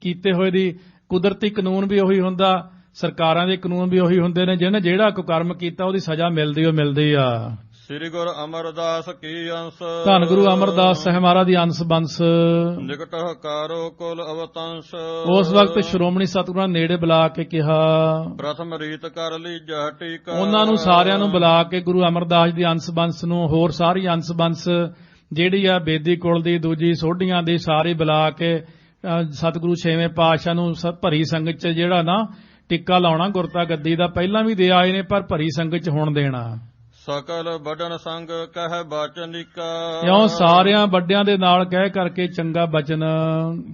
ਕੀਤੇ ਹੋਏ ਦੀ ਕੁਦਰਤੀ ਕਾਨੂੰਨ ਵੀ ਉਹੀ ਹੁੰਦਾ, ਸਰਕਾਰਾਂ ਦੇ ਕਾਨੂੰਨ ਵੀ ਉਹੀ ਹੁੰਦੇ ਨੇ। ਜਿਹਨੇ ਜਿਹੜਾ ਕੁਕਰਮ ਕੀਤਾ ਉਹਦੀ ਸਜ਼ਾ ਮਿਲਦੀ ਆ। ਸ੍ਰੀ ਗੁਰੂ ਅਮਰਦਾਸ ਕੀ ਅੰਸ। ਧੰਨ ਗੁਰੂ ਅਮਰਦਾਸ ਸਾਹਿਬ ਮਹਾਰਾਜ ਦੀ ਅੰਸ ਬੰਸ। ਨਿਕਟ ਹਕਾਰੋ ਕੁਲ ਅਵਤੰਸ। ਉਸ ਵਕਤ ਸ਼੍ਰੋਮਣੀ ਸਤਿਗੁਰਾਂ ਨੇੜੇ ਬੁਲਾ ਕੇ ਕਿਹਾ, ਪ੍ਰਥਮ ਰੀਤ ਕਰ ਲਈ ਜਹ ਟੀਕਾ। ਉਹਨਾਂ ਨੂੰ ਸਾਰਿਆਂ ਨੂੰ ਬੁਲਾ ਕੇ ਗੁਰੂ ਅਮਰਦਾਸ ਦੀ ਅੰਸ ਬੰਸ ਨੂੰ, ਹੋਰ ਸਾਰੀ ਅੰਸ ਬੰਸ ਜਿਹੜੀ ਆ ਬੇਦੀ ਕੁਲ ਦੀ, ਦੂਜੀ ਸੋਢੀਆਂ ਦੀ, ਸਾਰੀ ਬੁਲਾ ਕੇ ਸਤਿਗੁਰੂ 6ਵੇਂ ਪਾਤਸ਼ਾਹ ਨੂੰ ਭਰੀ ਸੰਗਤ 'ਚ ਜਿਹੜਾ ਨਾ ਟਿੱਕਾ ਲਾਉਣਾ ਗੁਰਤਾ ਗੱਦੀ ਦਾ ਪਹਿਲਾਂ ਵੀ ਦੇ ਆਏ ਨੇ, ਪਰ ਭਰੀ ਸੰਗਤ 'ਚ ਹੁਣ ਦੇਣਾ। ਸਕਲ ਵੱਡਨ ਸੰਗ ਕਹਿ ਬਾਚਨਿਕਾ। ਇਉਂ ਸਾਰਿਆਂ ਵੱਡਿਆਂ ਦੇ ਨਾਲ ਕਹਿ ਕਰਕੇ ਚੰਗਾ ਬਚਨ।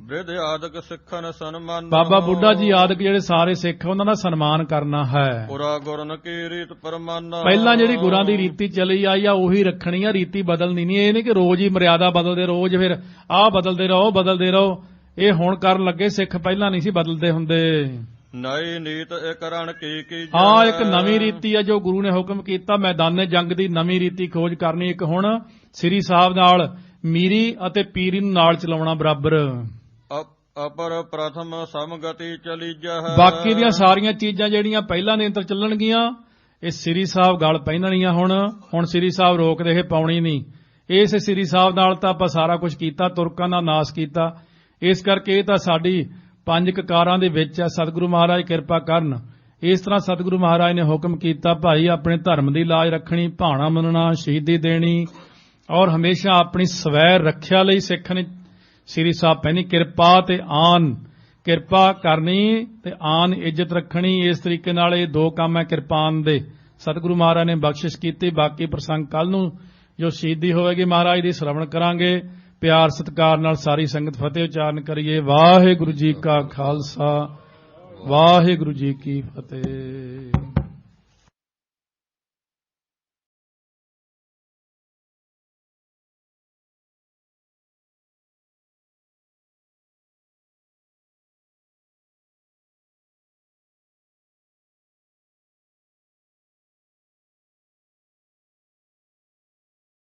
ਬਿਧ ਆਦਿਕ ਸਿੱਖਨ ਸਨਮਾਨ। ਬਾਬਾ ਬੁੱਢਾ ਜੀ ਆਦਿਕ ਜਿਹੜੇ ਸਾਰੇ ਸਿੱਖ ਉਹਨਾਂ ਦਾ ਸਨਮਾਨ ਕਰਨਾ ਹੈ। ਪੁਰਾ ਗੁਰਨ ਕੀ ਰੀਤ ਪਰਮਾਨਾ। ਪਹਿਲਾਂ ਜਿਹੜੀ ਗੁਰਾਂ ਦੀ ਰੀਤੀ ਚਲੀ ਆਈ ਆ ਉਹੀ ਰੱਖਣੀ ਆ, ਰੀਤੀ ਬਦਲਣੀ ਨਹੀਂ। ਇਹ ਨਹੀਂ ਕਿ ਰੋਜ਼ ਹੀ ਮਰਿਆਦਾ ਬਦਲਦੇ, ਰੋਜ਼ ਫਿਰ ਆਹ ਬਦਲਦੇ ਰਹੋ। ਇਹ ਹੁਣ ਕਰਨ ਲੱਗੇ, ਸਿੱਖ ਪਹਿਲਾਂ ਨਹੀਂ ਸੀ ਬਦਲਦੇ ਹੁੰਦੇ। ਨਈ ਨੀਤ ਇਕ ਰਣ ਕੀ ਹਾਂ, ਇੱਕ ਨਵੀਂ ਰੀਤੀ ਆ ਜੋ ਗੁਰੂ ਨੇ ਹੁਕਮ ਕੀਤਾ। ਮੈਦਾਨੇ ਜੰਗ ਦੀ ਨਵੀਂ ਰੀਤੀ ਖੋਜ ਕਰਨੀ। ਇੱਕ ਹੁਣ ਸ੍ਰੀ ਸਾਹਿਬ ਨਾਲ ਮੀਰੀ ਅਤੇ ਪੀਰੀ ਨੂੰ ਨਾਲ ਚਲਾਉਣਾ ਬਰਾਬਰ। ਅਪਰ ਪ੍ਰਥਮ ਸਮਗਤੀ ਚਲੀ ਜਹ। ਬਾਕੀ ਦੀਆਂ ਸਾਰੀਆਂ ਚੀਜ਼ਾਂ ਜਿਹੜੀਆਂ ਪਹਿਲਾਂ ਦੇ ਅੰਦਰ ਚੱਲਣਗੀਆਂ, ਇਹ ਸ੍ਰੀ ਸਾਹਿਬ ਗਲ ਪਹਿਨਣੀਆਂ। ਹੁਣ ਸ੍ਰੀ ਸਾਹਿਬ ਰੋਕਦੇ, ਇਹ ਪਾਉਣੀ ਨਹੀਂ। ਇਸ ਸ੍ਰੀ ਸਾਹਿਬ ਨਾਲ ਤਾਂ ਆਪਾਂ ਸਾਰਾ ਕੁਝ ਕੀਤਾ, ਤੁਰਕਾਂ ਦਾ ਨਾਸ ਕੀਤਾ। ਇਸ ਕਰਕੇ ਇਹ ਤਾਂ ਸਾਡੀ 5 ਕਕਾਰਾਂ ਦੇ ਵਿੱਚ ਹੈ। ਸਤਿਗੁਰੂ ਮਹਾਰਾਜ ਕਿਰਪਾ ਕਰਨ। ਇਸ ਤਰ੍ਹਾਂ ਸਤਿਗੁਰੂ ਮਹਾਰਾਜ ਨੇ ਹੁਕਮ ਕੀਤਾ, ਭਾਈ ਆਪਣੇ ਧਰਮ ਦੀ ਲਾਜ ਰੱਖਣੀ, ਭਾਣਾ ਮੰਨਣਾ, ਸ਼ਹੀਦੀ ਦੇਣੀ ਔਰ ਹਮੇਸ਼ਾ ਆਪਣੀ ਸਵੈ ਰੱਖਿਆ ਲਈ ਸਿੱਖ ਨੇ ਸ੍ਰੀ ਸਾਹਿਬ ਪਹਿਨੀ। ਕਿਰਪਾ ਤੇ ਆਨ, ਕਿਰਪਾ ਕਰਨੀ ਤੇ ਆਨ ਇੱਜ਼ਤ ਰੱਖਣੀ। ਇਸ ਤਰੀਕੇ ਨਾਲ ਇਹ ਦੋ ਕੰਮ ਹੈ ਕਿਰਪਾਨ ਦੇ। ਸਤਿਗੁਰੂ ਮਹਾਰਾਜ ਨੇ ਬਖਸ਼ਿਸ਼ ਕੀਤੀ। ਬਾਕੀ ਪ੍ਰਸੰਗ ਕੱਲ ਨੂੰ ਜੋ ਸ਼ਹੀਦੀ ਹੋਵੇਗੀ ਮਹਾਰਾਜ ਦੀ ਸ਼ਰਵਣ ਕਰਾਂਗੇ। ਪਿਆਰ ਸਤਿਕਾਰ ਨਾਲ ਸਾਰੀ ਸੰਗਤ ਫਤਿਹ ਉਚਾਰਨ ਕਰੀਏ। ਵਾਹਿਗੁਰੂ ਜੀ ਕਾ ਖਾਲਸਾ, ਵਾਹਿਗੁਰੂ ਜੀ ਕੀ ਫਤਿਹ।